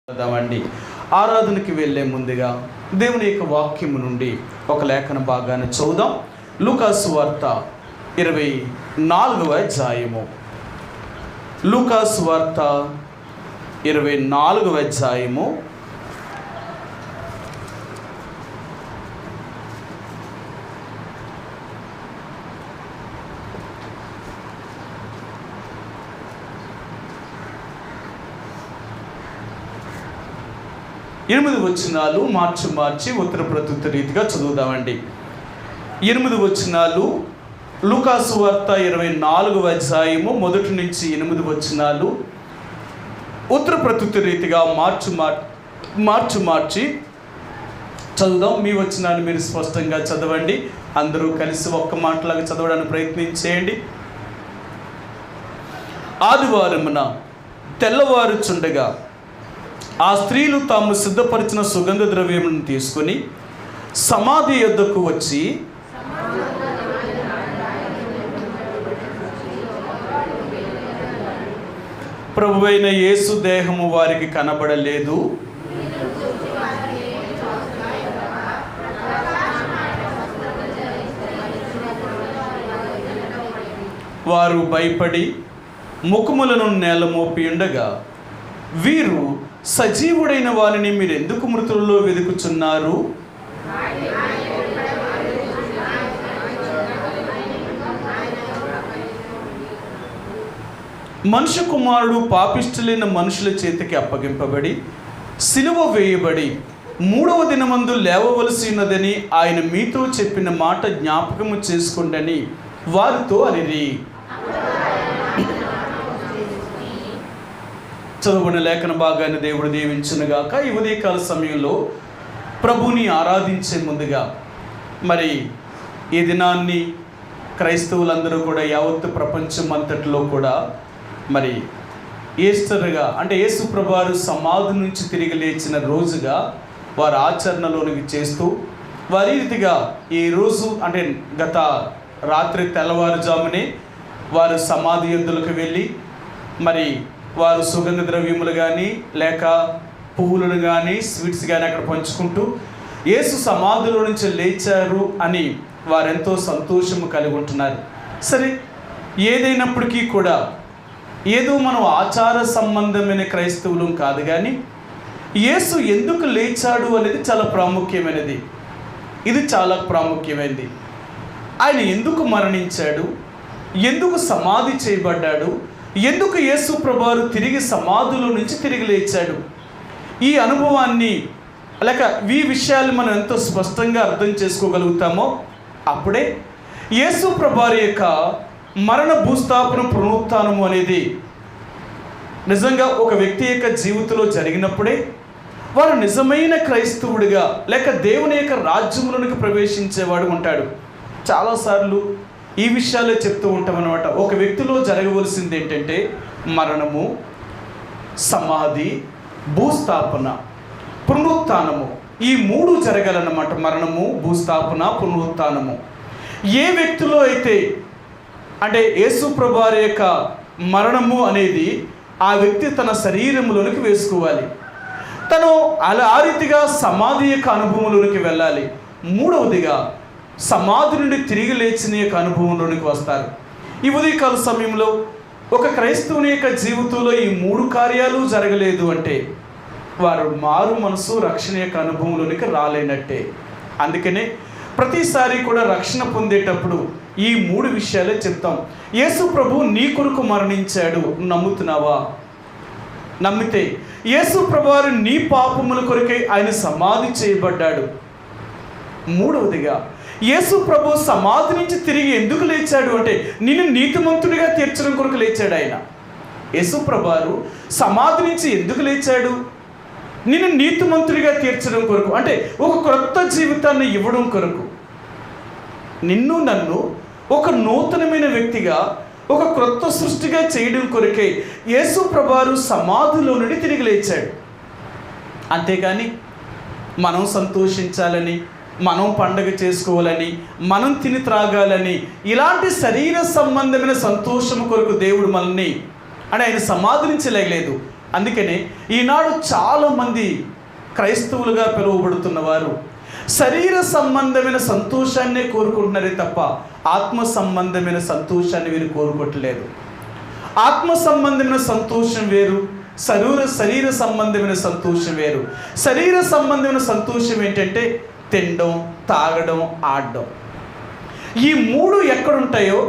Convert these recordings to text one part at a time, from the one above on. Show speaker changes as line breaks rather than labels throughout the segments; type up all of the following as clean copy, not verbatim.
చదువుదామండి. ఆరాధనకి వెళ్ళే ముందుగా దేవుని యొక్క వాక్యము నుండి ఒక లేఖన భాగాన్ని చదువుదాం. లూకాసు వార్త 24వ అధ్యాయము. లూకాసు వార్త 24వ అధ్యాయము. ఎనిమిది వచనాలు మార్చి ఉత్తర ప్రత్యుత్తర రీతిగా చదువుదామండి. 8 వచనాలు లూకాసు వార్త 24వ అధ్యాయము 1 నుంచి 8 వచనాలు ఉత్తర ప్రత్యుత్తర రీతిగా మార్చి చదువుదాం. మీ వచనాన్ని మీరు స్పష్టంగా చదవండి. అందరూ కలిసి ఒక్క మాటలాగా చదవడానికి ప్రయత్నించేయండి. ఆదివారమున తెల్లవారుచుండగా ఆ స్త్రీలు తాము సిద్ధపరిచిన సుగంధ ద్రవ్యములను తీసుకొని సమాధి యొద్దకు వచ్చి ప్రభువైన యేసు దేహము వారికి కనబడలేదు, వారు భయపడి ముఖములను నేలమోపి ఉండగా, వీరు సజీవుడైన వారిని మీరు ఎందుకు మృతులలో వెతుకుచున్నారు? మనుష్య కుమారుడు పాపిష్టులైన మనుషుల చేతికి అప్పగింపబడి సిలువ వేయబడి 3వ దినమందు లేవవలసి ఉన్నదని ఆయన మీతో చెప్పిన మాట జ్ఞాపకము చేసుకొండని వారితో అనిరి. చదువుకున్న లేఖన భాగాన్ని దేవుడు దీవించునుగాక. ఈ ఉదయకాల సమయంలో ప్రభుని ఆరాధించే ముందుగా మరి ఈ దినాన్ని క్రైస్తవులందరూ కూడా యావత్తు ప్రపంచం అంతటిలో కూడా మరి ఈస్టర్గా అంటే యేసు ప్రభువారు సమాధి నుంచి తిరిగి లేచిన రోజుగా వారు ఆచరణలోనికి చేస్తూ వారి రీతిగా ఈ రోజు అంటే గత రాత్రి తెల్లవారుజామునే వారు సమాధి యొద్దకు వెళ్ళి మరి వారు సుగంధ ద్రవ్యములు కానీ లేక పువ్వులను కానీ స్వీట్స్ కానీ అక్కడ పంచుకుంటూ యేసు సమాధిలో నుంచి లేచారు అని వారెంతో సంతోషము కలిగి ఉంటున్నారు. సరే, ఏదైనప్పటికీ కూడా ఏదో మనం ఆచార సంబంధమైన క్రైస్తవులం కాదు, కానీ యేసు ఎందుకు లేచాడు అనేది చాలా ప్రాముఖ్యమైనది. ఇది చాలా ప్రాముఖ్యమైనది. ఆయన ఎందుకు మరణించాడు, ఎందుకు సమాధి చేయబడ్డాడు, ఎందుకు యేసు ప్రభువారు తిరిగి సమాధిలో నుంచి తిరిగి లేచాడు, ఈ అనుభవాన్ని లేక ఈ విషయాలు మనం ఎంతో స్పష్టంగా అర్థం చేసుకోగలుగుతామో అప్పుడే యేసు ప్రభువారి యొక్క మరణ భూస్థాపన పునరుత్థానము అనేది నిజంగా ఒక వ్యక్తి యొక్క జీవితంలో జరిగినప్పుడే వారు నిజమైన క్రైస్తవుడిగా లేక దేవుని యొక్క రాజ్యములోనికి ప్రవేశించేవాడు ఉంటాడు. చాలాసార్లు ఈ విషయాలే చెప్తూ ఉంటాం అన్నమాట. ఒక వ్యక్తిలో జరగవలసింది ఏంటంటే మరణము, సమాధి, భూస్థాపన, పునరుత్థానము, ఈ 3 జరగాలన్నమాట. మరణము, భూస్థాపన, పునరుత్థానము. ఏ వ్యక్తిలో అయితే అంటే యేసు ప్రభువారి యొక్క మరణము అనేది ఆ వ్యక్తి తన శరీరంలోనికి వేసుకోవాలి, తను ఆ రీతిగా సమాధి యొక్క అనుభవంలోనికి వెళ్ళాలి. 3వదిగా సమాధి నుండి తిరిగి లేచిన యొక్క అనుభవంలోనికి వస్తారు. ఈ ఉదయకాల సమయంలో ఒక క్రైస్తవుని యొక్క జీవితంలో ఈ 3 కార్యాలు జరగలేదు అంటే వారు మారు మనసు రక్షణ యొక్క అనుభవంలోనికి రాలేనట్టే. అందుకనే ప్రతిసారి కూడా రక్షణ పొందేటప్పుడు ఈ 3 విషయాలే చెప్తాం. యేసు ప్రభు నీ కొరకు మరణించాడు, నమ్ముతున్నావా? నమ్మితే యేసు ప్రభువారు నీ పాపముల కొరకై ఆయన సమాధి చేయబడ్డాడు. 3వదిగా యేసు ప్రభు సమాధి నుంచి తిరిగి ఎందుకు లేచాడు అంటే నిన్ను నీతిమంతుడిగా తీర్చడం కొరకు లేచాడు. ఆయన యేసు ప్రభువారు సమాధి నుంచి ఎందుకు లేచాడు? నిన్ను నీతిమంతుడిగా తీర్చడం కొరకు, అంటే ఒక క్రొత్త జీవితాన్ని ఇవ్వడం కొరకు, నిన్ను నన్ను ఒక నూతనమైన వ్యక్తిగా ఒక క్రొత్త సృష్టిగా చేయడం కొరకే యేసు ప్రభువారు సమాధిలో నుండి తిరిగి లేచాడు. అంతేగాని మనం సంతోషించాలని, మనం పండగ చేసుకోవాలని, మనం తిని త్రాగాలని, ఇలాంటి శరీర సంబంధమైన సంతోషం కొరకు దేవుడు మనల్ని అంటే ఆయన సమాధి నుంచి లేగలేదు, అందుకనే ఈనాడు చాలామంది క్రైస్తవులుగా పిలువబడుతున్న వారు శరీర సంబంధమైన సంతోషాన్నే కోరుకుంటున్నారే తప్ప ఆత్మ సంబంధమైన సంతోషాన్ని వీరు కోరుకోవట్లేదు. ఆత్మ సంబంధమైన సంతోషం వేరు, శరీర సంబంధమైన సంతోషం వేరు. శరీర సంబంధమైన సంతోషం ఏంటంటే తినడం, తాగడం, ఆడడం. ఈ మూడు ఎక్కడుంటాయో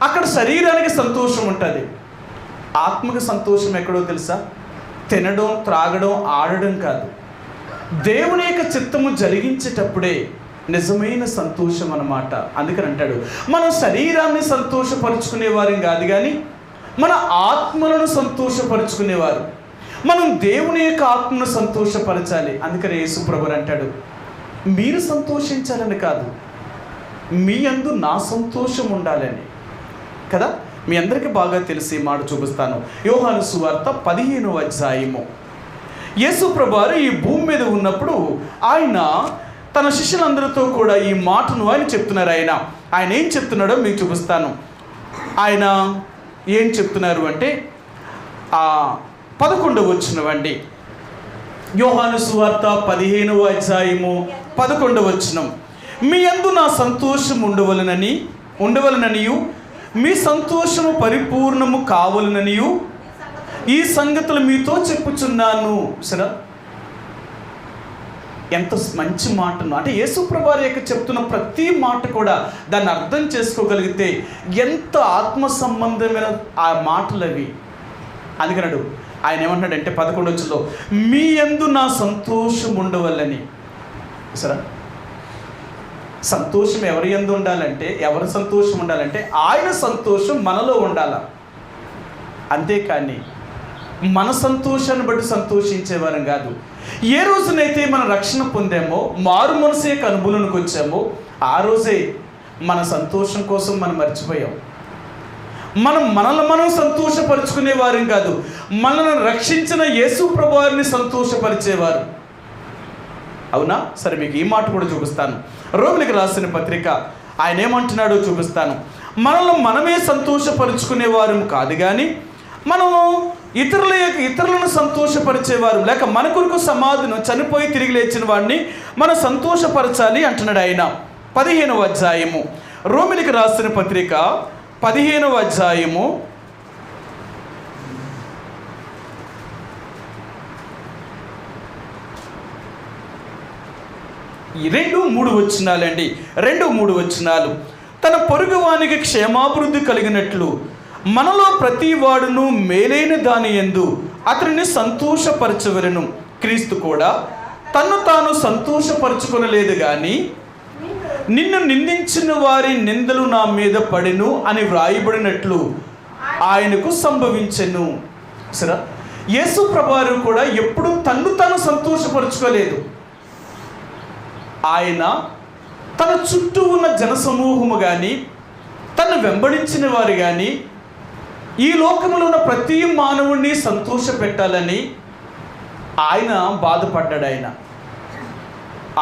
అక్కడ శరీరానికి సంతోషం ఉంటుంది. ఆత్మకు సంతోషం ఎక్కడో తెలుసా? తినడం, త్రాగడం, ఆడడం కాదు. దేవుని యొక్క చిత్తము జరిగించేటప్పుడే నిజమైన సంతోషం అన్నమాట. అందుకని అంటాడు, మనం శరీరాన్ని సంతోషపరుచుకునేవారం కాదు, కానీ మన ఆత్మలను సంతోషపరుచుకునేవారు. మనం దేవుని యొక్క ఆత్మను సంతోషపరచాలి. అందుకని యేసు ప్రభువు అంటాడు, మీరు సంతోషించాలని కాదు, మీ యందు నా సంతోషం ఉండాలని. కదా, మీ అందరికీ బాగా తెలిసి మాట చూపిస్తాను. యోహాను సువార్త 15వ అధ్యాయము. యేసు ప్రభువారు ఈ భూమి మీద ఉన్నప్పుడు ఆయన తన శిష్యులందరితో కూడా ఈ మాటను ఆయన చెప్తున్నారు. ఆయన ఏం చెప్తున్నాడో మీకు చూపిస్తాను. ఆయన ఏం చెప్తున్నారు అంటే 11వ వచనం. యోహాను సువార్త 15వ అధ్యాయము 11వ వచనం. మీ యందు నా సంతోషం ఉండవలననియు మీ సంతోషము పరిపూర్ణము కావాలననియు ఈ సంగతులు మీతో చెప్పుచున్నాను. సరే, ఎంత మంచి మాటను అంటే యేసు ప్రభువారి యొక్క చెప్తున్న ప్రతి మాట కూడా దాన్ని అర్థం చేసుకోగలిగితే ఎంత ఆత్మ సంబంధమైన ఆ మాటలు అవి. అందుకన్నాడు ఆయన ఏమంటున్నాడంటే 11వ వచనంలో, మీ యందు నా సంతోషం ఉండవల్లని. సరే, సంతోషం ఎవరి యందు ఉండాలంటే, ఎవరి సంతోషం ఉండాలంటే ఆయన సంతోషం మనలో ఉండాల. అంతేకాని మన సంతోషాన్ని బట్టి సంతోషించేవారం కాదు. ఏ రోజునైతే మనం రక్షణ పొందామో, మారు మనసు యొక్క అనుభవంలోకి వచ్చామో, ఆ రోజే మన సంతోషం కోసం మనం మర్చిపోయాం. మనల్ని సంతోషపరుచుకునేవారం కాదు, మనల్ని రక్షించిన యేసు ప్రభువారిని సంతోషపరిచేవారు. అవునా? సరే, మీకు ఈ మాట కూడా చూపిస్తాను. రోమిలికి రాసిన పత్రిక ఆయన ఏమంటున్నాడో చూపిస్తాను. మనమే సంతోషపరుచుకునేవారు కాదు, కానీ మనము ఇతరులను సంతోషపరిచేవారు, లేక మన కొరకు సమాధిని చనిపోయి తిరిగి లేచిన వాడిని మనం సంతోషపరచాలి అంటున్నాడు ఆయన. 15వ అధ్యాయము, రోమిలికి రాసిన పత్రిక 15వ అధ్యాయము 2-3 వచనాలండి. 2-3 వచనాలు. తన పొరుగువానికి క్షేమాభివృద్ధి కలిగినట్లు మనలో ప్రతి వాడును మేలైన దాని యందు అతనిని సంతోషపరచవలెను. క్రీస్తు కూడా తన్ను తాను సంతోషపరచుకొనలేదు, కానీ నిన్ను నిందించిన వారి నిందలు నా మీద పడెను అని వ్రాయబడినట్లు ఆయనకు సంభవించెను. సరే, యేసు ప్రభువారు కూడా ఎప్పుడు తన్ను తాను సంతోషపరచుకోలేదు. ఆయన తన చుట్టూ ఉన్న జనసమూహము కానీ, తను వెంబడించిన వారు కానీ, ఈ లోకంలో ఉన్న ప్రతి మానవుడిని సంతోష పెట్టాలని ఆయన బాధపడ్డాడు.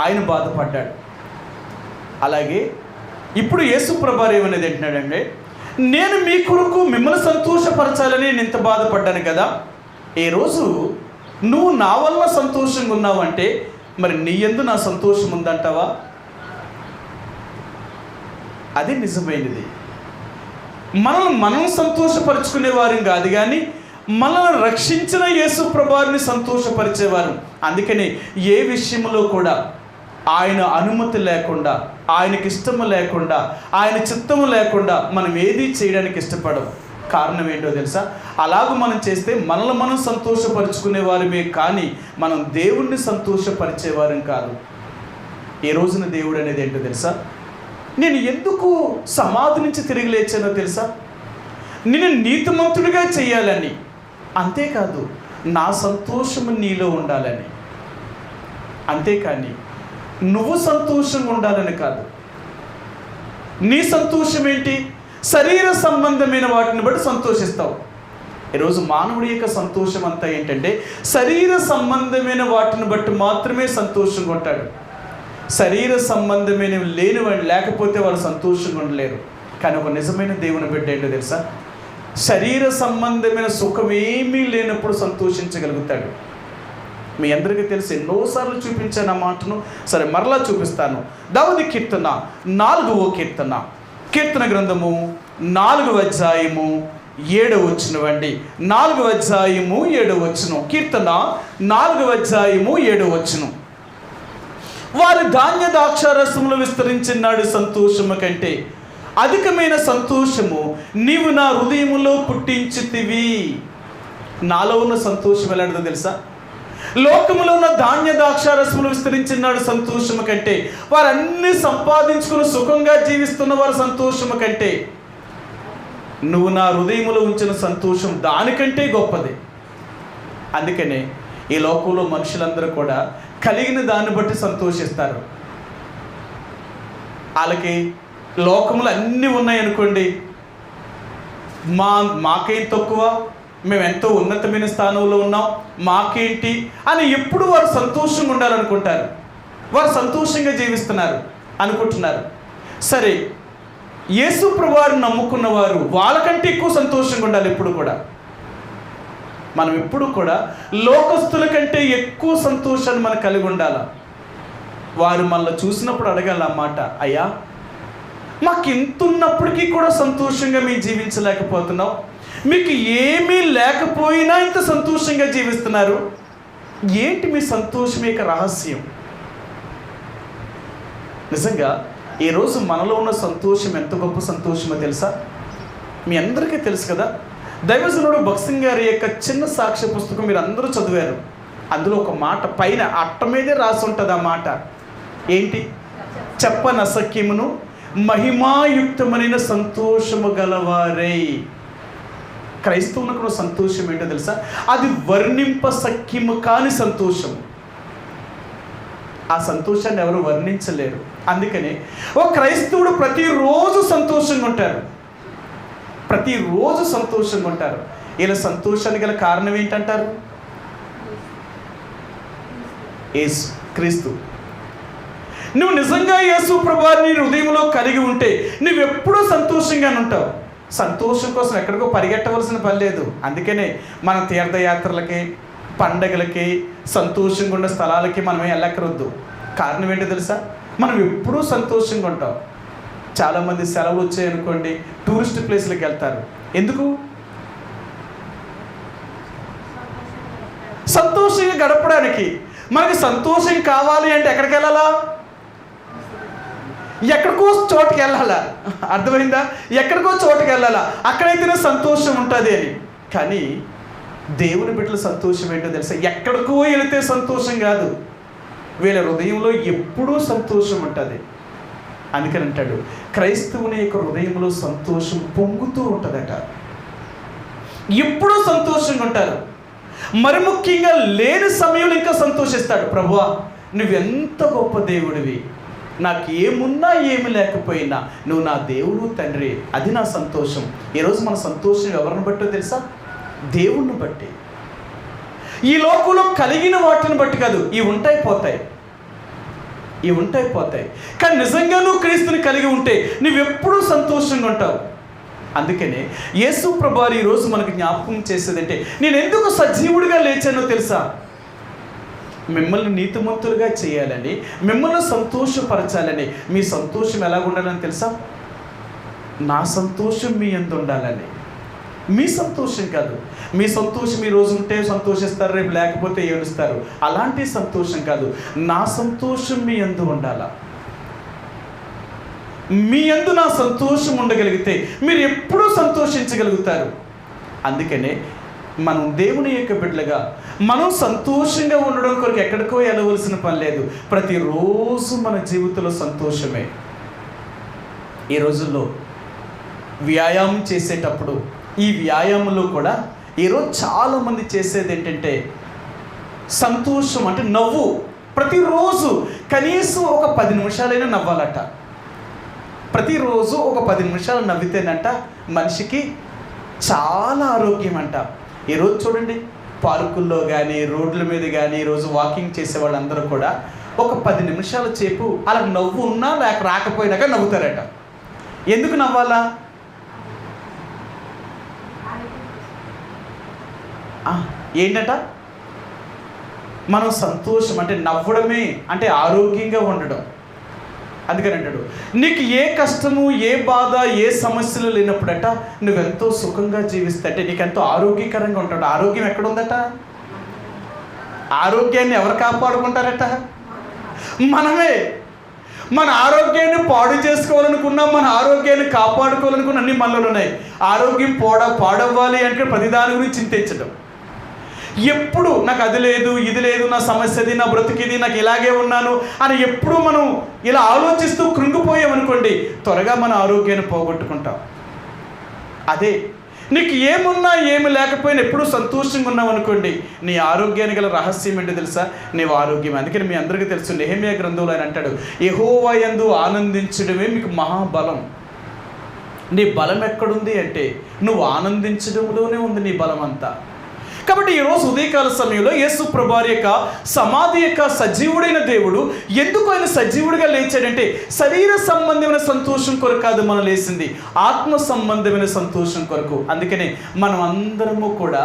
ఆయన బాధపడ్డాడు. అలాగే ఇప్పుడు యేసు ప్రభువారు ఏమనేది అంటున్నాడంటే, నేను మీ కొరకు మిమ్మల్ని సంతోషపరచాలని నేను ఇంత బాధపడ్డాను కదా. ఏ రోజు నువ్వు నా వల్ల సంతోషంగా ఉన్నావంటే మరి నీ యందు నా సంతోషం ఉందంటావా? అది నిజమైనది. మనం సంతోషపరుచుకునేవారు కాదు, కానీ మనల్ని రక్షించిన యేసు ప్రభువారిని సంతోషపరిచేవారు. అందుకని ఏ విషయంలో కూడా ఆయన అనుమతి లేకుండా, ఆయనకి ఇష్టము లేకుండా, ఆయన చిత్తము లేకుండా మనం ఏది చేయడానికి ఇష్టపడం. కారణం ఏంటో తెలుసా? అలాగూ మనం చేస్తే మనల్ని మనం సంతోషపరుచుకునేవారమే, కానీ మనం దేవుణ్ణి సంతోషపరిచేవారం కాదు. ఈ రోజున దేవుడు అనేది ఏంటో తెలుసా? నేను ఎందుకు సమాధి నుంచి తిరిగి లేచానో తెలుసా? నేను నీతిమంతుడిగా చేయాలని, అంతేకాదు నా సంతోషము నీలో ఉండాలని. అంతేకాని నువ్వు సంతోషంగా ఉండాలని కాదు. నీ సంతోషం ఏంటి? శరీర సంబంధమైన వాటిని బట్టి సంతోషిస్తావు. ఈరోజు మానవుడి యొక్క సంతోషం అంతా ఏంటంటే శరీర సంబంధమైన వాటిని బట్టి మాత్రమే సంతోషంగా ఉంటాడు. శరీర సంబంధమైన లేనివాడు లేకపోతే వాళ్ళు సంతోషంగా ఉండలేరు. కానీ ఒక నిజమైన దేవుని బిడ్డ ఏంటో తెలుసా? శరీర సంబంధమైన సుఖం ఏమీ లేనప్పుడు సంతోషించగలుగుతాడు. మీ అందరికీ తెలిసి ఎన్నోసార్లు చూపించాను ఆ మాటను, సరే మరలా చూపిస్తాను. దావీదు కీర్తన 4వ కీర్తన, కీర్తన గ్రంథము 4వ అధ్యాయము 7వ వచనం అండి. 4వ అధ్యాయము 7వ వచనం, కీర్తన 4వ అధ్యాయము 7వ వచనం. వారి ధాన్య ద్రాక్షారసములు విస్తరించినాడు సంతోషము కంటే అధికమైన సంతోషము నీవు నా హృదయములో పుట్టించితివి. నాలో ఉన్న సంతోషం ఎలాంటిదో తెలుసా? లోకములో ఉన్న ధాన్య ద్రాక్షారసములు విస్తరించినాడు సంతోషము కంటే, వారన్నీ సంపాదించుకుని సుఖంగా జీవిస్తున్న వారి సంతోషము కంటే నువ్వు నా హృదయములో ఉంచిన సంతోషం దానికంటే గొప్పది. అందుకనే ఈ లోకంలో మనుషులందరూ కూడా కలిగిన దాన్ని బట్టి సంతోషిస్తారు. వాళ్ళకి లోకములు అన్నీ ఉన్నాయనుకోండి, మాకేం తక్కువ, మేము ఎంతో ఉన్నతమైన స్థానంలో ఉన్నాం, మాకేంటి అని ఎప్పుడు వారు సంతోషంగా ఉండాలనుకుంటారు. వారు సంతోషంగా జీవిస్తున్నారు అనుకుంటున్నారు. సరే, యేసు ప్రభువారిని నమ్ముకున్న వారు వాళ్ళకంటే ఎక్కువ సంతోషంగా ఉండాలి. ఎప్పుడు కూడా మనం ఎప్పుడు కూడా లోకస్తుల కంటే ఎక్కువ సంతోషాన్ని మనం కలిగి ఉండాలి. వారు మనల్ని చూసినప్పుడు అడగాలి ఆ మాట, అయ్యా మాకు ఇంత ఉన్నప్పటికీ కూడా సంతోషంగా మేము జీవించలేకపోతున్నాం, మీకు ఏమీ లేకపోయినా ఇంత సంతోషంగా జీవిస్తున్నారు, ఏంటి మీ సంతోషం యొక్క రహస్యం? నిజంగా ఈరోజు మనలో ఉన్న సంతోషం ఎంత గొప్ప సంతోషమో తెలుసా? మీ అందరికీ తెలుసు కదా. దైవజనుడు భగత్ సింగ్ గారి యొక్క చిన్న సాక్ష్య పుస్తకం మీరు అందరూ చదివారు. అందులో ఒక మాట పైన అట్ట మీదే రాసి ఉంటుంది. ఆ మాట ఏంటి? చెప్పనసఖ్యమును మహిమాయుక్తమైన సంతోషము గలవారై. క్రైస్తవులకు సంతోషం ఏంటో తెలుసా? అది వర్ణింప సఖ్యము కాని సంతోషం. ఆ సంతోషాన్ని ఎవరు వర్ణించలేరు. అందుకని ఓ క్రైస్తవుడు ప్రతిరోజు సంతోషంగా ఉంటారు, ప్రతిరోజు సంతోషంగా ఉంటారు. ఇలా సంతోషానికి గల కారణం ఏంటంటారు? యేసు క్రీస్తు. నువ్వు నిజంగా యేసు ప్రభువుని హృదయంలో కలిగి ఉంటే నువ్వెప్పుడూ సంతోషంగానే ఉంటావు. సంతోషం కోసం ఎక్కడికో పరిగెట్టవలసిన పని లేదు. అందుకనే మన తీర్థయాత్రలకి, పండగలకి, సంతోషంగా ఉన్న స్థలాలకి మనమే వెళ్ళక్కరొద్దు. కారణం ఏంటో తెలుసా? మనం ఎప్పుడూ సంతోషంగా ఉంటాం. చాలామంది సెలవులు వచ్చాయనుకోండి టూరిస్ట్ ప్లేస్లకు వెళ్తారు. ఎందుకు? సంతోషంగా గడపడానికి. మనకి సంతోషం కావాలి అంటే ఎక్కడికి వెళ్ళాలా? ఎక్కడికో చోటుకి వెళ్ళాలా. అర్థమైందా? ఎక్కడికో చోటుకి వెళ్ళాలా, అక్కడైతేనే సంతోషం ఉంటుంది అని. కానీ దేవుని బిడ్డల సంతోషం ఏంటో తెలుసా? ఎక్కడికో వెళితే సంతోషం కాదు, వీళ్ళ హృదయంలో ఎప్పుడూ సంతోషం ఉంటుంది. అందుకని అంటాడు, క్రైస్తవుని యొక్క హృదయంలో సంతోషం పొంగుతూ ఉంటుందట. ఎప్పుడూ సంతోషంగా ఉంటారు. మరి ముఖ్యంగా లేని సమయంలో ఇంకా సంతోషిస్తాడు. ప్రభువా నువ్వెంత గొప్ప దేవుడివి, నాకు ఏమున్నా ఏమి లేకపోయినా నువ్వు నా దేవుడు తండ్రి, అది నా సంతోషం. ఈరోజు మన సంతోషం ఎవరిని బట్టో తెలుసా? దేవుణ్ణి బట్టి. ఈ లోకంలో కలిగిన వాటిని బట్టి కాదు. ఇవి ఉంటాయి పోతాయి, ఇవి ఉంటాయి పోతాయి. కానీ నిజంగా నువ్వు క్రీస్తుని కలిగి ఉంటే నువ్వెప్పుడూ సంతోషంగా ఉంటావు. అందుకనే యేసు ప్రభువారు ఈరోజు మనకు జ్ఞాపకం చేసేదంటే, నేను ఎందుకు సజీవుడిగా లేచానో తెలుసా? మిమ్మల్ని నీతిమంతులుగా చేయాలని, మిమ్మల్ని సంతోషపరచాలని. మీ సంతోషం ఎలాగ ఉండాలని తెలుసా? నా సంతోషం మీ యందు ఉండాలని. మీ సంతోషం కాదు. మీ సంతోషం ఈ రోజు ఉంటే సంతోషిస్తారు, రేపు లేకపోతే ఏడుస్తారు. అలాంటి సంతోషం కాదు. నా సంతోషం మీ యందు ఉండాలా. మీ యందు నా సంతోషం ఉండగలిగితే మీరు ఎప్పుడూ సంతోషించగలుగుతారు. అందుకనే మనం దేవుని యొక్క బిడ్డలుగా మనం సంతోషంగా ఉండడం కొరకు ఎక్కడికో వెళ్ళవలసిన పని లేదు. ప్రతిరోజు మన జీవితంలో సంతోషమే. ఈ రోజుల్లో వ్యాయామం చేసేటప్పుడు, ఈ వ్యాయామంలో కూడా ఈరోజు చాలామంది చేసేది ఏంటంటే సంతోషం అంటే నవ్వు. ప్రతిరోజు కనీసం ఒక 10 నిమిషాలైనా నవ్వాలట. ప్రతిరోజు ఒక 10 నిమిషాలు నవ్వితేనంట మనిషికి చాలా ఆరోగ్యం అంట. ఈరోజు చూడండి, పార్కుల్లో కానీ రోడ్ల మీద కానీ ఈరోజు వాకింగ్ చేసే వాళ్ళందరూ కూడా ఒక 10 నిమిషాల సేపు అలా నవ్వు ఉన్నా లేక రాకపోయినాక నవ్వుతారట. ఎందుకు నవ్వాలా? ఏంటట? మనం సంతోషం అంటే నవ్వడమే, అంటే ఆరోగ్యంగా ఉండడం. అందుకని అంటాడు, నీకు ఏ కష్టము, ఏ బాధ, ఏ సమస్యలు లేనప్పుడట నువ్వెంతో సుఖంగా జీవిస్తే, అంటే నీకు ఎంతో ఆరోగ్యకరంగా ఉంటాడు. ఆరోగ్యం ఎక్కడుందట? ఆరోగ్యాన్ని ఎవరు కాపాడుకుంటారట? మనమే. మన ఆరోగ్యాన్ని పాడు చేసుకోవాలనుకున్నాం, మన ఆరోగ్యాన్ని కాపాడుకోవాలనుకున్న అన్ని మనలో ఉన్నాయి. ఆరోగ్యం పాడవ్వాలి అంటే ప్రతి దాని గురించి చింతించడం. ఎప్పుడు నాకు అది లేదు, ఇది లేదు, నా సమస్యది, నా బ్రతికిది, నాకు ఇలాగే ఉన్నాను అని ఎప్పుడు మనం ఇలా ఆలోచిస్తూ కృంగిపోయామనుకోండి, త్వరగా మన ఆరోగ్యాన్ని పోగొట్టుకుంటాం. అదే నీకు ఏమున్నా ఏమి లేకపోయినా ఎప్పుడు సంతోషంగా ఉన్నావు అనుకోండి, నీ ఆరోగ్యానికి గల రహస్యం ఏంటో తెలుసా? నీవు ఆరోగ్యం. అందుకని మీ అందరికీ తెలుసు, నెహెమ్యా గ్రంథంలో ఆయన అంటాడు, యెహోవా యందు ఆనందించడమే మీకు మహాబలం. నీ బలం ఎక్కడుంది అంటే నువ్వు ఆనందించడంలోనే ఉంది నీ బలం అంతా. కాబట్టి ఈరోజు ఉదయకాల సమయంలో యేసు ప్రభువారి యొక్క సమాధి యొక్క సజీవుడైన దేవుడు ఎందుకు ఆయన సజీవుడిగా లేచాడంటే శరీర సంబంధమైన సంతోషం కొరకు కాదు మనం లేచింది, ఆత్మ సంబంధమైన సంతోషం కొరకు. అందుకనే మనం అందరము కూడా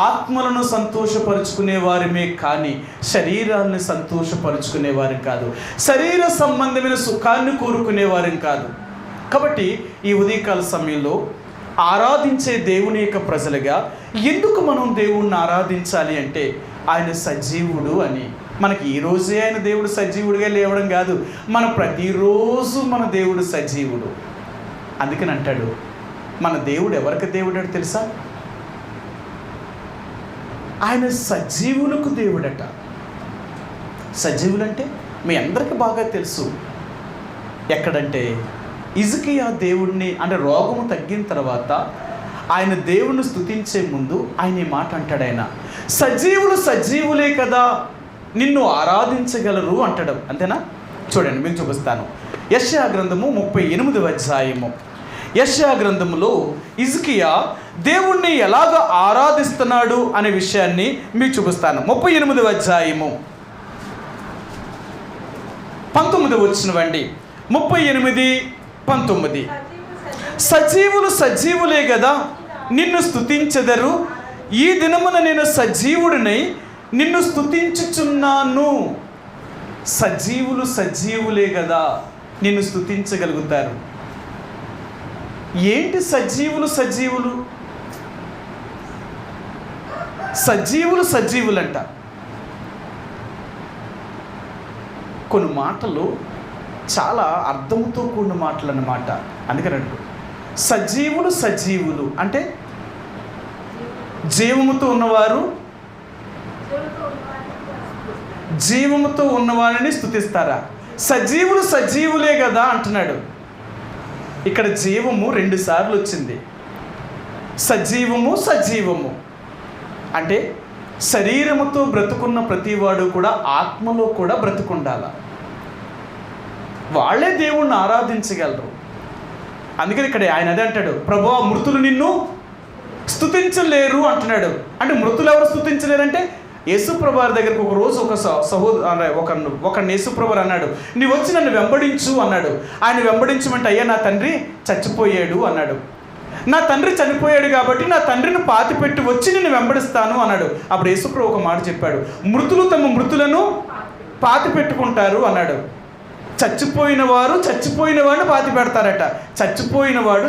ఆత్మలను సంతోషపరుచుకునే వారిమే కానీ శరీరాన్ని సంతోషపరుచుకునేవారు కాదు, శరీర సంబంధమైన సుఖాన్ని కోరుకునేవారు కాదు. కాబట్టి ఈ ఉదయకాల సమయంలో ఆరాధించే దేవుని యొక్క ప్రజలుగా ఎందుకు మనం దేవుణ్ణి ఆరాధించాలి అంటే ఆయన సజీవుడు అని. మనకి ఈరోజే ఆయన దేవుడు సజీవుడిగా లేవడం కాదు, మన ప్రతిరోజు మన దేవుడు సజీవుడు. అందుకని అంటాడు, మన దేవుడు ఎవరికి దేవుడు అంటే తెలుసా? ఆయన సజీవులకు దేవుడట. సజీవులంటే మీ అందరికీ బాగా తెలుసు ఎక్కడంటే, హిజ్కియా దేవుడిని అంటే రోగము తగ్గిన తర్వాత ఆయన దేవుణ్ణి స్తుతించే ముందు ఆయన ఈ మాట అంటాడు, ఆయన సజీవులు సజీవులే కదా నిన్ను ఆరాధించగలరు అంటాడు. అంతేనా? చూడండి మీకు చూపిస్తాను. యెషయా గ్రంథము 38వ అధ్యాయము. యెషయా గ్రంథములో హిజ్కియా దేవుణ్ణి ఎలాగ ఆరాధిస్తున్నాడు అనే విషయాన్ని మీకు చూపిస్తాను. 38వ అధ్యాయము 19 వచ్చినవండి. 38:19. సజీవులు సజీవులే కదా నిన్ను స్తుతించెదరు, ఈ దినమున నేను సజీవుడినై నిన్ను స్తుతించుచున్నాను. సజీవులు సజీవులే కదా నిన్ను స్తుతించగలుగుతారు. ఏంటి సజీవులు? సజీవులు సజీవులు సజీవులంట. కొన్ని మాటలు చాలా అర్థంతో కూడిన మాటలు అన్నమాట. అందుకని సజీవులు సజీవులు అంటే జీవముతో ఉన్నవారు జీవముతో ఉన్నవారిని స్తుతిస్తారా? సజీవులు సజీవులే కదా అంటున్నాడు. ఇక్కడ జీవము 2 సార్లు వచ్చింది. సజీవము సజీవము అంటే శరీరముతో బ్రతుకున్న ప్రతివాడు కూడా ఆత్మలో కూడా బ్రతుకుండాల, వాళ్ళే దేవుణ్ణి ఆరాధించగలరు. అందుకని ఇక్కడ ఆయన అదే అంటాడు, ప్రభువా మృతులు నిన్ను స్తుతించలేరు అంటున్నాడు. అంటే మృతులు ఎవరు స్తుతించలేరంటే యేసుప్రభు వారి దగ్గరికి ఒక రోజు ఒక యేసుప్రభు అన్నాడు, నీవు వచ్చి నన్ను వెంబడించు అన్నాడు. ఆయన వెంబడించమంటే, అయ్యా నా తండ్రి చచ్చిపోయాడు అన్నాడు. నా తండ్రి చనిపోయాడు కాబట్టి నా తండ్రిని పాతిపెట్టి వచ్చి నిన్ను వెంబడిస్తాను అన్నాడు. అప్పుడు యేసుప్రభు ఒక మాట చెప్పాడు, మృతులు తమ మృతులను పాతిపెట్టుకుంటారు అన్నాడు. చచ్చిపోయిన వాడిని పాతి పెడతారట. చచ్చిపోయినవాడు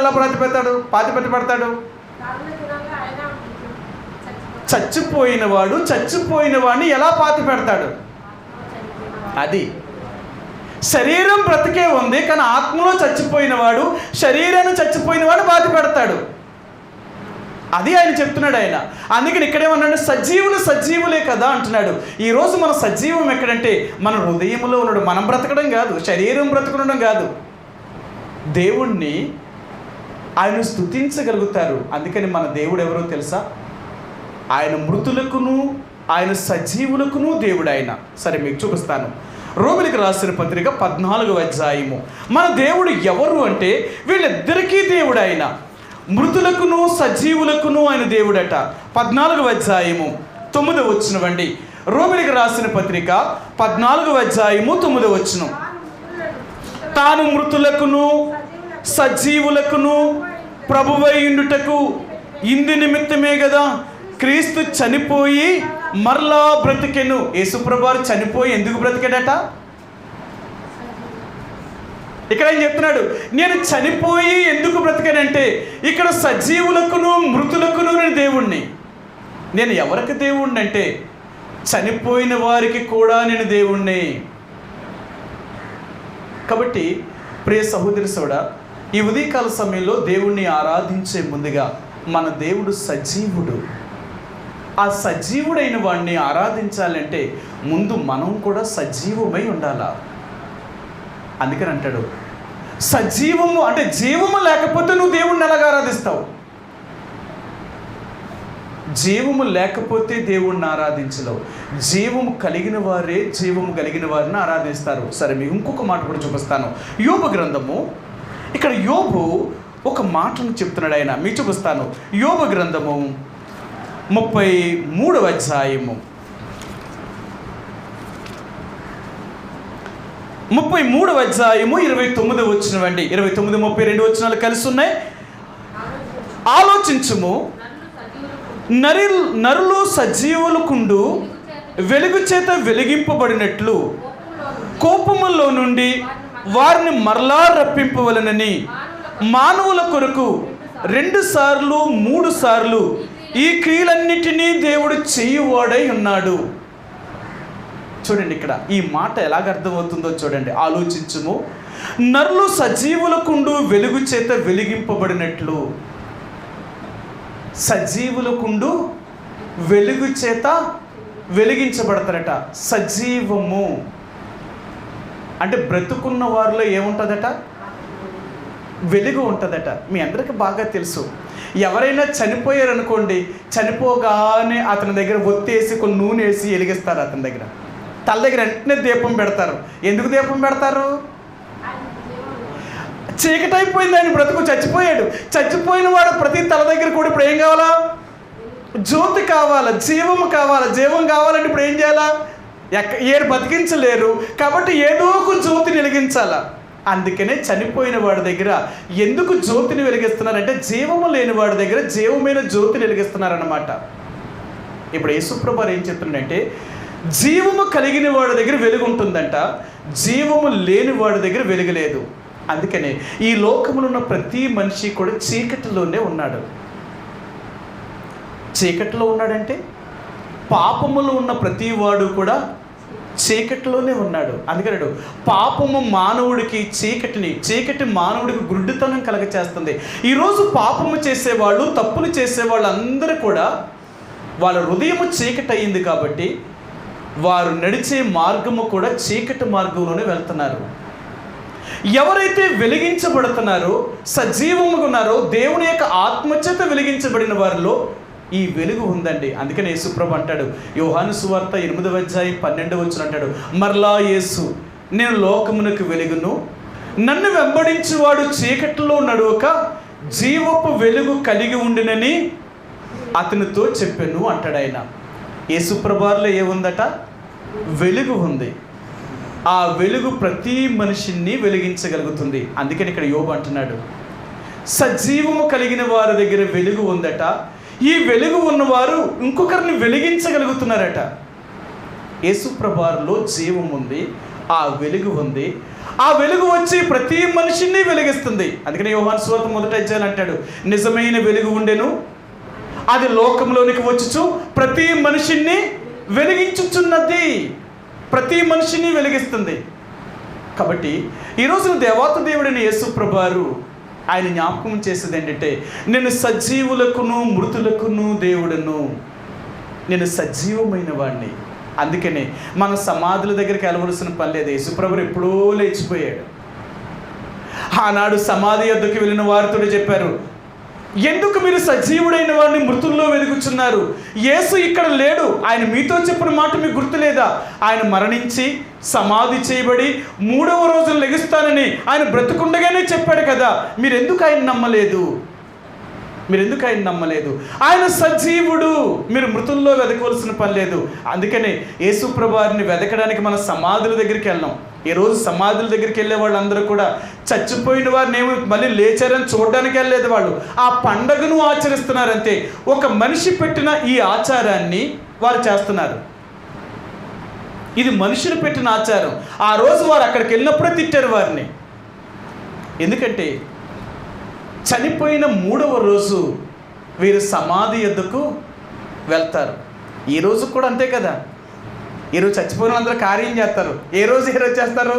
ఎలా పాతి పెడతాడు? చచ్చిపోయిన వాడిని ఎలా పాతి పెడతాడు? అది శరీరం బ్రతికే ఉంది కానీ ఆత్మలో చచ్చిపోయినవాడు శరీరాన్ని చచ్చిపోయినవాడు పాతి పెడతాడు. అది ఆయన చెప్తున్నాడు ఆయన. అందుకని ఇక్కడేమన్నాడు, సజీవులు సజీవులే కదా అంటున్నాడు. ఈరోజు మన సజీవం ఎక్కడంటే మన హృదయంలో ఉన్నాడు. మనం బ్రతకడం కాదు, శరీరం బ్రతకడం కాదు, దేవుణ్ణి ఆయన స్తుతించగలుగుతారు. అందుకని మన దేవుడు ఎవరో తెలుసా? ఆయన మృతులకును ఆయన సజీవులకును దేవుడు ఆయన. సరే మీకు చూపిస్తాను. రోమిలికి రాసిన పత్రిక 14వ అధ్యాయము. మన దేవుడు ఎవరు అంటే వీళ్ళిద్దరికీ దేవుడు ఆయన, మృతులకును సజీవులకును ఆయన దేవుడట. 14వ అధ్యాయము 9వ వచనమండి. రోమిలికి రాసిన పత్రిక 14వ అధ్యాయము 9వ వచనం. తాను మృతులకును సజీవులకును ప్రభువై ఉండుటకు ఇందు నిమిత్తమే కదా క్రీస్తు చనిపోయి మరలా బ్రతికెను. యేసుప్రభువారు చనిపోయి ఎందుకు బ్రతికాడట? ఇక్కడ ఏం చెప్తున్నాడు? నేను చనిపోయి ఎందుకు బ్రతికానంటే, ఇక్కడ సజీవులకును మృతులకును నేను దేవుణ్ణి. నేను ఎవరికి దేవుణ్ణి అంటే, చనిపోయిన వారికి కూడా నేను దేవుణ్ణి. కాబట్టి ప్రియ సహోదరి సోడా, ఈ ఉదయకాల సమయంలో దేవుణ్ణి ఆరాధించే ముందుగా మన దేవుడు సజీవుడు. ఆ సజీవుడైన వాడిని ఆరాధించాలంటే ముందు మనం కూడా సజీవమై ఉండాలా. అందుకని అంటాడు, సజీవము అంటే జీవము లేకపోతే నువ్వు దేవుణ్ణి ఎలాగ ఆరాధిస్తావు? జీవము లేకపోతే దేవుణ్ణి ఆరాధించలేవు. జీవము కలిగిన వారే జీవము కలిగిన వారిని ఆరాధిస్తారు. సరే, మీకు ఇంకొక మాట కూడా చూపిస్తాను. యోబు గ్రంథము, ఇక్కడ యోబు ఒక మాటను చెప్తున్నాడు. ఆయన మీకు చూపిస్తాను. యోబు గ్రంథము 33వ అధ్యాయము 29వ వచనం అండి. 29, 32 వచనాలు కలిసి ఉన్నాయి. ఆలోచించుము, నరులు సజీవులకుండు వెలుగు చేత వెలిగింపబడినట్లు కోపములో నుండి వారిని మరలా రప్పింపవలనని మానవుల కొరకు 2 సార్లు 3 సార్లు ఈ క్రియలన్నిటినీ దేవుడు చేయువాడై ఉన్నాడు. చూడండి, ఇక్కడ ఈ మాట ఎలాగ అర్థమవుతుందో చూడండి. ఆలోచించుము, నరులు సజీవులకుండు వెలుగు చేత వెలిగింపబడినట్లు. సజీవులకుండు వెలుగు చేత వెలిగించబడతారట. సజీవము అంటే బ్రతుకున్న వారిలో ఏముంటుందట? వెలుగు ఉంటుందట. మీ అందరికీ బాగా తెలుసు. ఎవరైనా చనిపోయారనుకోండి, చనిపోగానే అతని దగ్గర ఒత్తేసి కొన్ని నూనె వేసి వెలిగిస్తారు. అతని దగ్గర తల దగ్గర వెంటనే దీపం పెడతారు. ఎందుకు దీపం పెడతారు? చీకటి అయిపోయింది, ఆయన బ్రతుకు, చచ్చిపోయాడు. చచ్చిపోయిన వాడు ప్రతి తల దగ్గర కూడా ఇప్పుడు ఏం కావాలా? జ్యోతి కావాలా, జీవము కావాలా. జీవం కావాలంటే ఇప్పుడు ఏం చేయాలా? ఏడు బతికించలేరు కాబట్టి ఏదో ఒక జ్యోతిని వెలిగించాలా. అందుకనే చనిపోయిన వాడి దగ్గర ఎందుకు జ్యోతిని వెలిగిస్తున్నారంటే, జీవము లేని వాడి దగ్గర జీవమైన జ్యోతిని వెలిగిస్తున్నారన్నమాట. ఇప్పుడు యేసుప్రభువారు ఏం చెప్తున్నాడంటే, జీవము కలిగిన వాడి దగ్గర వెలుగు ఉంటుందంట, జీవము లేని వాడి దగ్గర వెలుగు లేదు. అందుకనే ఈ లోకములో ఉన్న ప్రతి మనిషి కూడా చీకటిలోనే ఉన్నాడు. చీకటిలో ఉన్నాడంటే పాపములో ఉన్న ప్రతి వాడు కూడా చీకటిలోనే ఉన్నాడు. అందుకన్నాడు, పాపము మానవుడికి చీకటి మానవుడికి గుడ్డితనం కలగచేస్తుంది. ఈరోజు పాపము చేసేవాళ్ళు, తప్పులు చేసేవాళ్ళు అందరూ కూడా వాళ్ళ హృదయము చీకటి అయింది కాబట్టి వారు నడిచే మార్గము కూడా చీకటి మార్గంలోనే వెళ్తున్నారు. ఎవరైతే వెలిగించబడుతున్నారో, సజీవముగా ఉన్నారో, దేవుని యొక్క ఆత్మచేత వెలిగించబడిన వారిలో ఈ వెలుగు ఉందండి. అందుకని యేసుప్రభు అంటాడు, యోహాను సువార్త 8వ అధ్యాయం 12వ వచనం అంటాడు, మరలా యేసు, నేను లోకమునకు వెలుగును, నన్ను వెంబడించువాడు చీకటిలో నడువక జీవపు వెలుగు కలిగి ఉండినని అతనితో చెప్పాను అంటాడు ఆయన. యేసుప్రభువారిలో ఏముందట? వెలుగు ఉంది. ఆ వెలుగు ప్రతి మనిషిని వెలిగించగలుగుతుంది. అందుకని ఇక్కడ యోబు అంటున్నాడు, సజీవము కలిగిన వారి దగ్గర వెలుగు ఉందట. ఈ వెలుగు ఉన్నవారు ఇంకొకరిని వెలిగించగలుగుతున్నారట. యేసుప్రభువారిలో జీవం ఉంది, ఆ వెలుగు ఉంది. ఆ వెలుగు వచ్చి ప్రతి మనిషిని వెలిగిస్తుంది. అందుకని యోహాను సువార్త 1వ అధ్యాయం అంటాడు, నిజమైన వెలుగు ఉండెను, అది లోకంలోనికి వచ్చుచు ప్రతి మనిషిని వెలిగించుచున్నది. ప్రతి మనిషిని వెలిగిస్తుంది. కాబట్టి ఈరోజు దేవాతి దేవుడైన యేసుప్రభువారు ఆయన జ్ఞాపకం చేసేది ఏంటంటే, నేను సజీవులకును మృతులకును దేవుడను, నేను సజీవమైన వాడిని. అందుకనే మన సమాధుల దగ్గరికి వెళ్ళవలసిన పని లేదు. యేసుప్రభువు ఎప్పుడో లేచిపోయాడు. ఆనాడు సమాధి వద్దకు వెళ్ళిన వారితో చెప్పారు, ఎందుకు మీరు సజీవుడైన వాడిని మృతుల్లో వెలుగుచున్నారు? యేసు ఇక్కడ లేడు. ఆయన మీతో చెప్పిన మాట మీకు గుర్తులేదా? ఆయన మరణించి సమాధి చేయబడి 3వ రోజున లెగుస్తానని ఆయన బ్రతుకుండగానే చెప్పాడు కదా, మీరు ఎందుకు ఆయన నమ్మలేదు? మీరు ఎందుకు ఆయన నమ్మలేదు? ఆయన సజీవుడు, మీరు మృతుల్లో వెతకవలసిన పని లేదు. అందుకనే యేసు ప్రభువారిని వెతకడానికి మన సమాధుల దగ్గరికి వెళ్ళాం. ఈరోజు సమాధుల దగ్గరికి వెళ్ళే వాళ్ళందరూ కూడా చచ్చిపోయిన వారిని ఏమి మళ్ళీ లేచారని చూడడానికి వెళ్ళలేదు, వాళ్ళు ఆ పండగను ఆచరిస్తున్నారు అంతే. ఒక మనిషి పెట్టిన ఈ ఆచారాన్ని వారు చేస్తున్నారు. ఇది మనుషులు పెట్టిన ఆచారం. ఆ రోజు వారు అక్కడికి వెళ్ళినప్పుడే తిట్టారు వారిని. ఎందుకంటే చనిపోయిన 3వ రోజు వీరు సమాధి యొద్దకు వెళ్తారు. ఈరోజు కూడా అంతే కదా. ఈరోజు చచ్చిపోయిన అందరూ కార్యం చేస్తారు. ఏ రోజు చేస్తారు?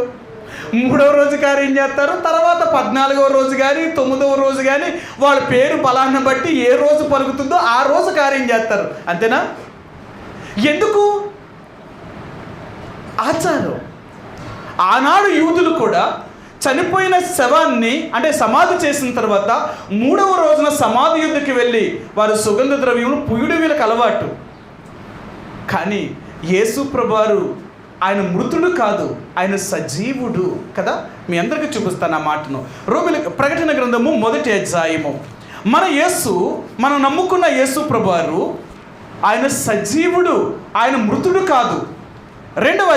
3వ రోజు కార్యం చేస్తారు. తర్వాత 14వ రోజు కానీ 9వ రోజు కానీ వాళ్ళ పేరు బలాన్ని బట్టి ఏ రోజు పలుకుతుందో ఆ రోజు కార్యం చేస్తారు. అంతేనా? ఎందుకు? ఆచారం. ఆనాడు యూదులు కూడా చనిపోయిన శవాన్ని అంటే సమాధి చేసిన తర్వాత 3వ రోజున సమాధి యుద్ధకి వెళ్ళి వారు సుగంధ ద్రవ్యములు పుయ్యుడు వీళ్ళకి అలవాటు. కానీ యేసు ప్రభువారు ఆయన మృతుడు కాదు, ఆయన సజీవుడు కదా. మీ అందరికీ చూపిస్తాను ఆ మాటను. రోమిలకు ప్రకటన గ్రంథము 1వ అధ్యాయము. మన యేసు, మనం నమ్ముకున్న యేసు ప్రభువారు ఆయన సజీవుడు, ఆయన మృతుడు కాదు. 1వ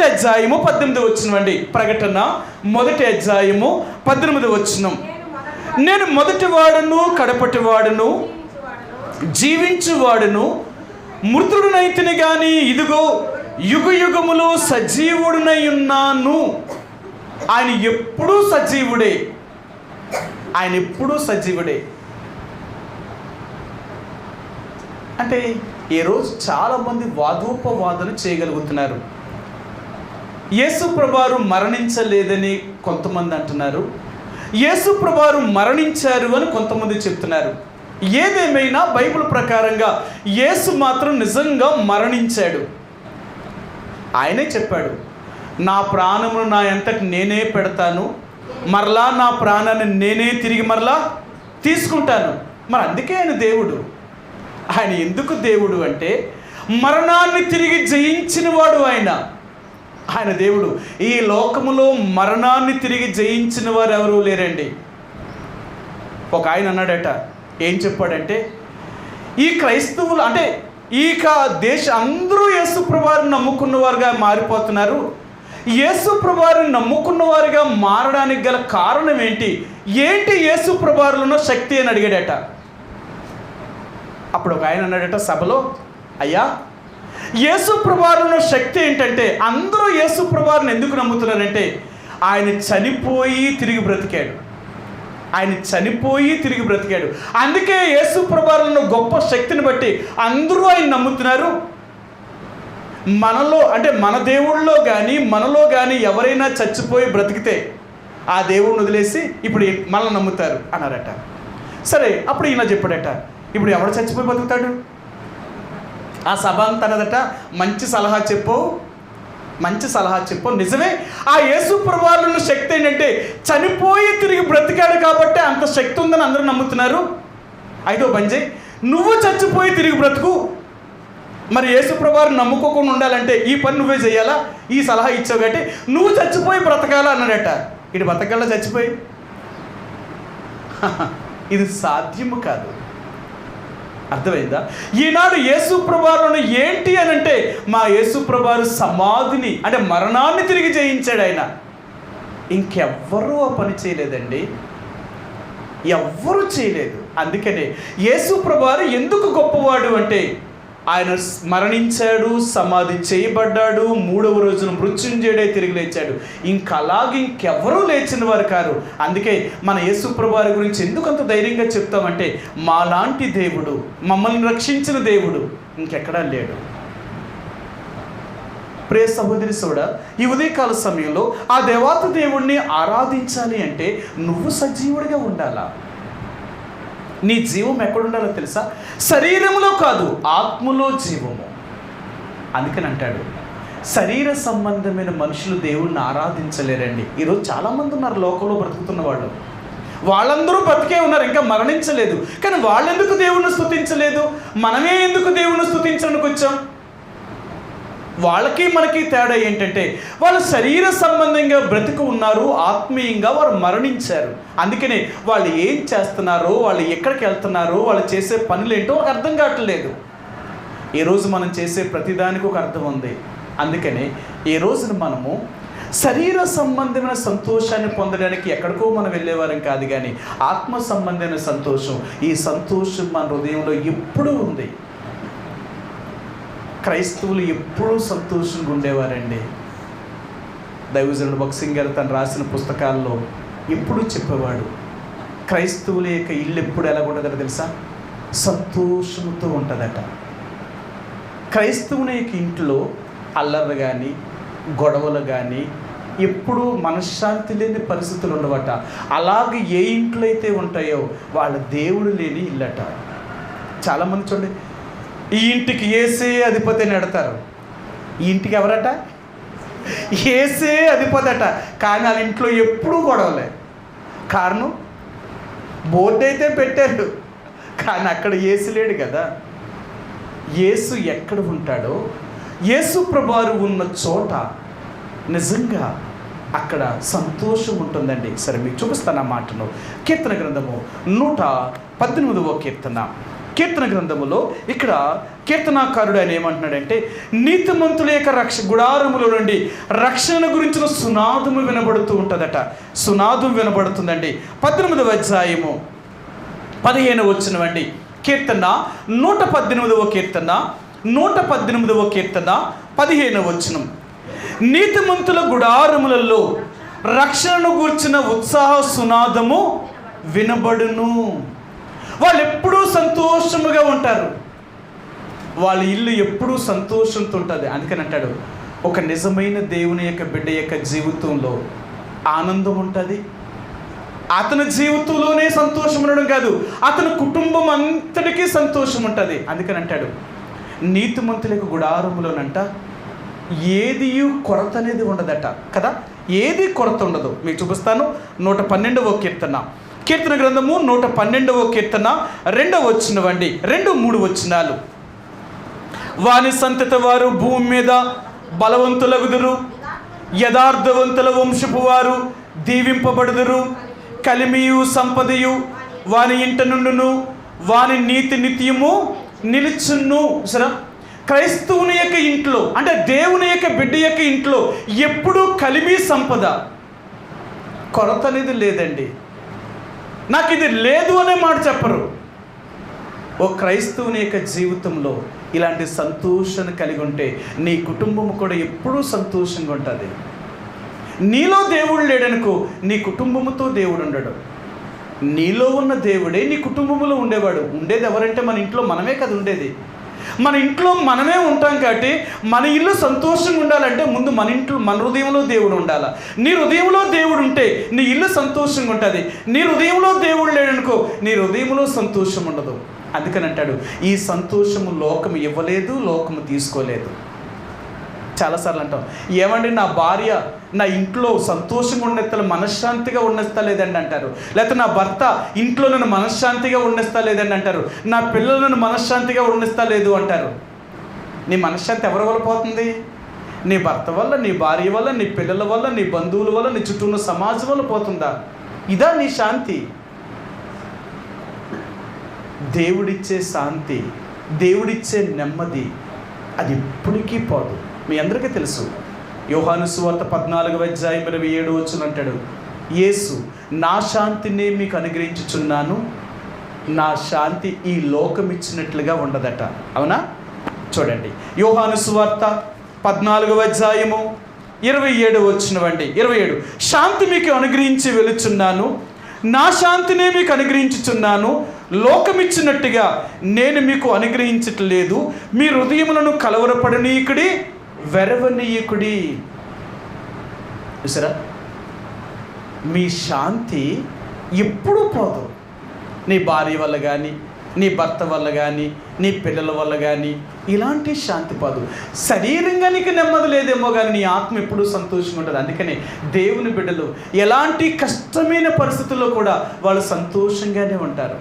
అధ్యాయము 18వ వచనం అండి. ప్రకటన 1వ అధ్యాయము 18వ వచనం. నేను మొదటివాడును కడపటివాడును జీవించువాడును మృతుడునైతిని గాని ఇదిగో యుగ యుగములో సజీవుడునై ఉన్నాను. ఆయన ఎప్పుడూ సజీవుడే, ఆయన ఎప్పుడూ సజీవుడే. అంటే ఈరోజు చాలామంది వాదోపవాదన చేయగలుగుతున్నారు. యేసు ప్రభువారు మరణించలేదని కొంతమంది అంటున్నారు, యేసు ప్రభువారు మరణించారు అని కొంతమంది చెప్తున్నారు. ఏదేమైనా బైబిల్ ప్రకారంగా యేసు మాత్రం నిజంగా మరణించాడు. ఆయనే చెప్పాడు, నా ప్రాణమును నా అంతటి నేనే పెడతాను, మరలా నా ప్రాణాన్ని నేనే తిరిగి మరలా తీసుకుంటాను. మరి అందుకే ఆయన దేవుడు. ఆయన ఎందుకు దేవుడు అంటే మరణాన్ని తిరిగి జయించిన వాడు ఆయన. ఆయన దేవుడు. ఈ లోకములో మరణాన్ని తిరిగి జయించిన వారు ఎవరూ లేరండి. ఒక ఆయన అన్నాడట, ఏం చెప్పాడంటే, ఈ క్రైస్తవులు అంటే అందరూ యేసు ప్రభువారిని నమ్ముకున్న వారుగా మారిపోతున్నారు. యేసు ప్రభువారిని నమ్ముకున్న వారుగా మారడానికి గల కారణం ఏంటి యేసు ప్రభువారిలో ఉన్న శక్తి అని అడిగాడట. అప్పుడు ఒక ఆయన అన్నాడట సభలో, అయ్యా యేసు ప్రభువారిలో శక్తి ఏంటంటే, అందరూ యేసు ప్రభువారిని ఎందుకు నమ్ముతున్నారంటే ఆయన చనిపోయి తిరిగి బ్రతికాడు. ఆయన చనిపోయి తిరిగి బ్రతికాడు. అందుకే యేసు ప్రభువారిలో గొప్ప శక్తిని బట్టి అందరూ ఆయన నమ్ముతున్నారు. మనలో అంటే మన దేవుళ్ళలో కానీ మనలో కానీ ఎవరైనా చచ్చిపోయి బ్రతికితే ఆ దేవుడిని వదిలేసి ఇప్పుడు మనల్ని నమ్ముతారు అన్నారట. సరే, అప్పుడు ఈయన చెప్పాడట, ఇప్పుడు ఎవడు చచ్చిపోయి బతుకుతాడు? ఆ సభ అంతా అన్నదట, మంచి సలహా చెప్పు. నిజమే, ఆ యేసు ప్రభువారిలో శక్తి ఏంటంటే చనిపోయి తిరిగి బ్రతికాడు కాబట్టి అంత శక్తి ఉందని అందరూ నమ్ముతున్నారు. అయితే బంజే, నువ్వు చచ్చిపోయి తిరిగి బ్రతుకు. మరి యేసు ప్రభువారిని నమ్ముకోకుండా ఉండాలంటే ఈ పని నువ్వే చేయాలా? ఈ సలహా ఇచ్చావు కాబట్టి నువ్వు చచ్చిపోయి బ్రతకాలా అన్నాడట. ఇటు బ్రతకాలా చచ్చిపోయి? ఇది సాధ్యము కాదు. అర్థమైందా? ఈనాడు యేసు ప్రభువారిలో ఏంటి అని అంటే, మా యేసు ప్రభువారు సమాధిని అంటే మరణాన్ని తిరిగి జయించాడు ఆయన. ఇంకెవ్వరూ ఆ పని చేయలేదండి, ఎవ్వరూ చేయలేదు. అందుకనే యేసు ప్రభువారు ఎందుకు గొప్పవాడు అంటే, ఆయన మరణించాడు, సమాధి చేయబడ్డాడు, 3వ రోజున మృత్యుంజయుడై తిరిగి లేచాడు. ఇంకెవరూ లేచిన వారు కారు. అందుకే మన యేసు ప్రభువారి గురించి ఎందుకంత ధైర్యంగా చెప్తామంటే, మాలాంటి దేవుడు, మమ్మల్ని రక్షించిన దేవుడు ఇంకెక్కడా లేడు. ప్రియ సహోదరి సోడా, ఈ ఉదయకాల సమయంలో ఆ దేవాతి దేవుణ్ణి ఆరాధించాలి అంటే నువ్వు సజీవుడిగా ఉండాలా? నీ జీవం ఎక్కడుండాలో తెలుసా? శరీరంలో కాదు, ఆత్మలో జీవము. అందుకని అంటాడు, శరీర సంబంధమైన మనుషులు దేవుణ్ణి ఆరాధించలేరండి. ఈరోజు చాలామంది ఉన్నారు లోకంలో బ్రతుకుతున్న వాళ్ళు, వాళ్ళందరూ బ్రతికే ఉన్నారు, ఇంకా మరణించలేదు. కానీ వాళ్ళెందుకు దేవుణ్ణి స్తుతించలేదు? మనమే ఎందుకు దేవుణ్ణి స్తుతించడానికి వచ్చాం? వాళ్ళకి మనకి తేడా ఏంటంటే వాళ్ళు శరీర సంబంధంగా బ్రతికి ఉన్నారు, ఆత్మీయంగా వారు మరణించారు. అందుకనే వాళ్ళు ఏం చేస్తున్నారో, వాళ్ళు ఎక్కడికి వెళ్తున్నారో, వాళ్ళు చేసే పనులు ఏంటో ఒక అర్థం కావట్లేదు. ఈరోజు మనం చేసే ప్రతిదానికి ఒక అర్థం ఉంది. అందుకనే ఈ రోజున మనము శరీర సంబంధమైన సంతోషాన్ని పొందడానికి ఎక్కడికో మనం వెళ్ళేవారం కాదు, కానీ ఆత్మ సంబంధమైన సంతోషం, ఈ సంతోషం మన హృదయంలో ఎప్పుడూ ఉంది. క్రైస్తవులు ఎప్పుడూ సంతోషంగా ఉండేవారండి. దైవజనుడు భగత్ సింగ్ గారు తను రాసిన పుస్తకాల్లో ఎప్పుడూ చెప్పేవాడు, క్రైస్తవుల యొక్క ఇల్లు ఎప్పుడు ఎలా ఉంటుందో తెలుసా? సంతోషంతో ఉంటుందట. క్రైస్తవుని యొక్క ఇంట్లో అల్లర్లు కానీ, గొడవలు కానీ, ఎప్పుడూ మనశ్శాంతి లేని పరిస్థితులు ఉండవట. అలాగే ఏ ఇంట్లో అయితే ఉంటాయో వాళ్ళ దేవుడు లేని ఇల్లట. చాలామంది చూడండి, ఈ ఇంటికి యేసే అధిపతి అని ఎడతారు. ఈ ఇంటికి ఎవరట? యేసే అధిపతి అట. కానీ వాళ్ళ ఇంట్లో ఎప్పుడూ గొడవలే. కారణం, బోర్డు అయితే పెట్టారు కానీ అక్కడ యేసు లేడు కదా. యేసు ఎక్కడ ఉంటాడో, యేసు ప్రభువారు ఉన్న చోట నిజంగా అక్కడ సంతోషం ఉంటుందండి. సరే మీకు చూపిస్తాను ఆ మాటను. కీర్తన గ్రంథము 118వ కీర్తన గ్రంథములో ఇక్కడ కీర్తనాకారుడు ఆయన ఏమంటున్నాడంటే, నీతిమంతుల యొక్క గుడారములో నుండి రక్షణ గురించిన సునాదము వినబడుతూ ఉంటుందట. సునాదం వినబడుతుందండి. 18వ అధ్యాయము 15వ వచనమండి. కీర్తన 118వ కీర్తన 15వ వచనం. నీతిమంతుల గుడారములలో రక్షణను గూర్చిన ఉత్సాహ సునాదము వినబడును. వాళ్ళు ఎప్పుడూ సంతోషముగా ఉంటారు. వాళ్ళ ఇల్లు ఎప్పుడూ సంతోషంతో ఉంటుంది. అందుకని అంటాడు, ఒక నిజమైన దేవుని యొక్క బిడ్డ యొక్క జీవితంలో ఆనందం ఉంటుంది. అతని జీవితంలోనే సంతోషం ఉండడం కాదు, అతని కుటుంబం అంతటికీ సంతోషం ఉంటుంది. అందుకని అంటాడు, నీతిమంతులకు గుడారములోనంట ఏది కొరత అనేది ఉండదట కదా. ఏది కొరత ఉండదు. మీకు చూపిస్తాను. 112వ కీర్తన గ్రంథము 112వ కీర్తన 2వ వచనమండి, 2-3 వచనాలు. వాని సంతతి వారు భూమి మీద బలవంతులగుదురు, యథార్థవంతుల వంశపు వారు దీవింపబడుదురు. కలిమియు సంపదయు వాని ఇంట నుండును, వాని నీతి నిత్యము నిలుచును. సరే, క్రైస్తవుని యొక్క ఇంట్లో అంటే దేవుని యొక్క బిడ్డ యొక్క ఇంట్లో ఎప్పుడూ కలిమి సంపద, కొరత అనేది లేదండి. నాకు ఇది లేదు అనే మాట చెప్పరు. ఓ క్రైస్తవుని యొక్క జీవితంలో ఇలాంటి సంతోషాన్ని కలిగి ఉంటే నీ కుటుంబం కూడా ఎప్పుడూ సంతోషంగా ఉంటుంది. నీలో దేవుడు లేడనుకో, నీ కుటుంబముతో దేవుడు ఉండడు. నీలో ఉన్న దేవుడే నీ కుటుంబంలో ఉండేవాడు. ఉండేది ఎవరంటే మన ఇంట్లో మనమే కదా ఉండేది. మన ఇంట్లో మనమే ఉంటాం కాబట్టి మన ఇల్లు సంతోషంగా ఉండాలంటే ముందు మన ఇంట్లో మన హృదయంలో దేవుడు ఉండాలి. నీ హృదయంలో దేవుడు ఉంటే నీ ఇల్లు సంతోషంగా ఉంటుంది. నీ హృదయంలో దేవుడు లేడనుకో, నీ హృదయంలో సంతోషం ఉండదు. అందుకని అంటాడు, ఈ సంతోషము లోకము ఇవ్వలేదు, లోకము తీసుకోలేదు. చాలాసార్లు అంటాం, ఏమండి నా భార్య నా ఇంట్లో సంతోషంగా ఉండేస్తా మనశ్శాంతిగా ఉండేస్తా లేదండి అంటారు. లేకపోతే నా భర్త ఇంట్లో నన్ను మనశ్శాంతిగా ఉండేస్తా లేదండి అంటారు. నా పిల్లలను మనశ్శాంతిగా ఉండేస్తా లేదు అంటారు. నీ మనశ్శాంతి ఎవరి వల్ల పోతుంది? నీ భర్త వల్ల, నీ భార్య వల్ల, నీ పిల్లల వల్ల, నీ బంధువుల వల్ల, నీ చుట్టూ ఉన్న సమాజం వల్ల పోతుందా? ఇదా నీ శాంతి? దేవుడిచ్చే శాంతి, దేవుడిచ్చే నెమ్మది అది ఎప్పటికీ పోదు. మీ అందరికీ తెలుసు, యోహాను సువార్త 14వ అధ్యాయం 27వ వచనం అంటాడు, యేసు నా శాంతిని మీకు అనుగ్రహించుచున్నాను, నా శాంతి ఈ లోకం ఇచ్చినట్లుగా ఉండదట. అవునా? చూడండి, యోహాను సువార్త 14వ అధ్యాయము 27వ వచనం అండి. 27, శాంతి మీకు అనుగ్రహించి వెలుచున్నాను, నా శాంతినే మీకు అనుగ్రహించుచున్నాను, లోకమిచ్చినట్టుగా నేను మీకు అనుగ్రహించట్లేదు. మీ హృదయములను కలవరపడనీయకుడి, వెరవనీయకుడి. చూసారా, మీ శాంతి ఎప్పుడూ పోదు. నీ భార్య వల్ల కానీ, నీ భర్త వల్ల కానీ, నీ పిల్లల వల్ల కానీ ఇలాంటి శాంతి పోదు. శరీరంగా నీకు నెమ్మది లేదేమో కానీ నీ ఆత్మ ఎప్పుడూ సంతోషంగా ఉంటుంది. అందుకని దేవుని బిడ్డలు ఎలాంటి కష్టమైన పరిస్థితుల్లో కూడా వాళ్ళు సంతోషంగానే ఉంటారు.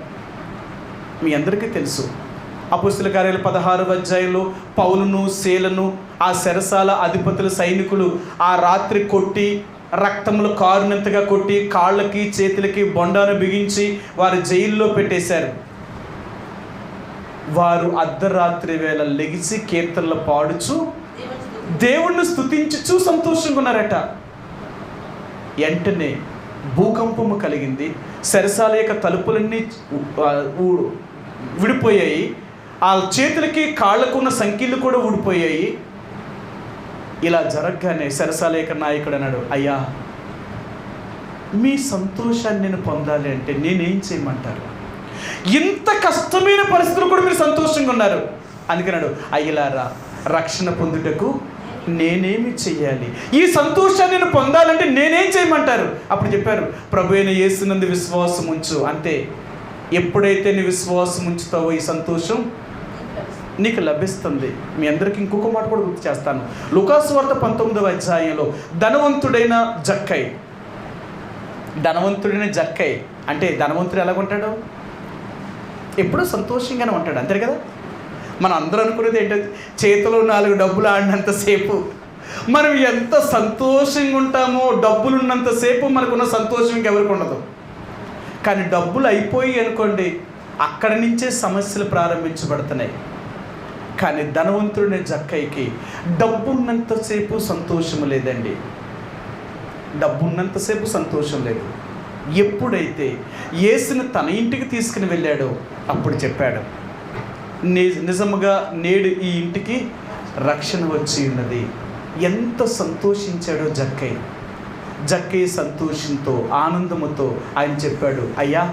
మీ అందరికీ తెలుసు, అపొస్తలుల కార్యాలు 16వ అధ్యాయంలో పౌలును శీలను ఆ చెరసాల అధిపతుల సైనికులు ఆ రాత్రి కొట్టి, రక్తములు కారునంతగా కొట్టి, కాళ్ళకి చేతులకి బొండాను బిగించి వారు జైల్లో పెట్టేశారు. వారు అర్ధరాత్రి వేళ లెగిసి కీర్తనలు పాడుచు దేవుణ్ణి స్తుతించుచు సంతోషంగా ఉన్నారట. వెంటనే భూకంపము కలిగింది. చెరసాల యొక్క తలుపులన్నీ విడిపోయాయి. ఆ చేతులకి కాళ్ళకు ఉన్న సంఖ్యలు కూడా ఊడిపోయాయి. ఇలా జరగగానే చెరసాల యొక్క నాయకుడు అన్నాడు, అయ్యా, మీ సంతోషాన్ని నేను పొందాలి అంటే నేనేం చేయమంటారు? ఇంత కష్టమైన పరిస్థితులు కూడా మీరు సంతోషంగా ఉన్నారు. అందుకన్నాడు, అయ్యలారా, రక్షణ పొందుటకు నేనేమి చెయ్యాలి? ఈ సంతోషాన్ని నేను పొందాలంటే నేనేం చేయమంటారు? అప్పుడు చెప్పారు, ప్రభు అయిన యేసునందు విశ్వాసం ఉంచు. అంతే. ఎప్పుడైతే నీ విశ్వాసం ఉంచుతావో ఈ సంతోషం నీకు లభిస్తుంది. మీ అందరికీ ఇంకొక మాట కూడా గుర్తు చేస్తాను. లూకాసు వార్త 19వ అధ్యాయంలో ధనవంతుడైన జక్కై అంటే ధనవంతుడు ఎలాగుంటాడు? ఎప్పుడూ సంతోషంగానే ఉంటాడు, అంతే కదా? మనం అందరూ అనుకునేది ఏంటంటే చేతిలో 4 డబ్బులు ఆడినంతసేపు మనం ఎంత సంతోషంగా ఉంటామో, డబ్బులు ఉన్నంతసేపు మనకున్న సంతోషం ఇంకెవరికి ఉండదు. కానీ డబ్బులు అయిపోయి అనుకోండి, అక్కడి నుంచే సమస్యలు ప్రారంభించబడుతున్నాయి. కానీ ధనవంతుడిని జక్కైకి డబ్బు ఉన్నంతసేపు సంతోషం లేదండి. డబ్బు ఉన్నంతసేపు సంతోషం లేదు. ఎప్పుడైతే యేసుని తన ఇంటికి తీసుకుని వెళ్ళాడో అప్పుడు చెప్పాడు, నిజముగా నేడు ఈ ఇంటికి రక్షణ వచ్చి ఉన్నది. ఎంత సంతోషించాడో జక్కై సంతోషంతో, ఆనందముతో ఆయన చెప్పాడు, అయ్యా,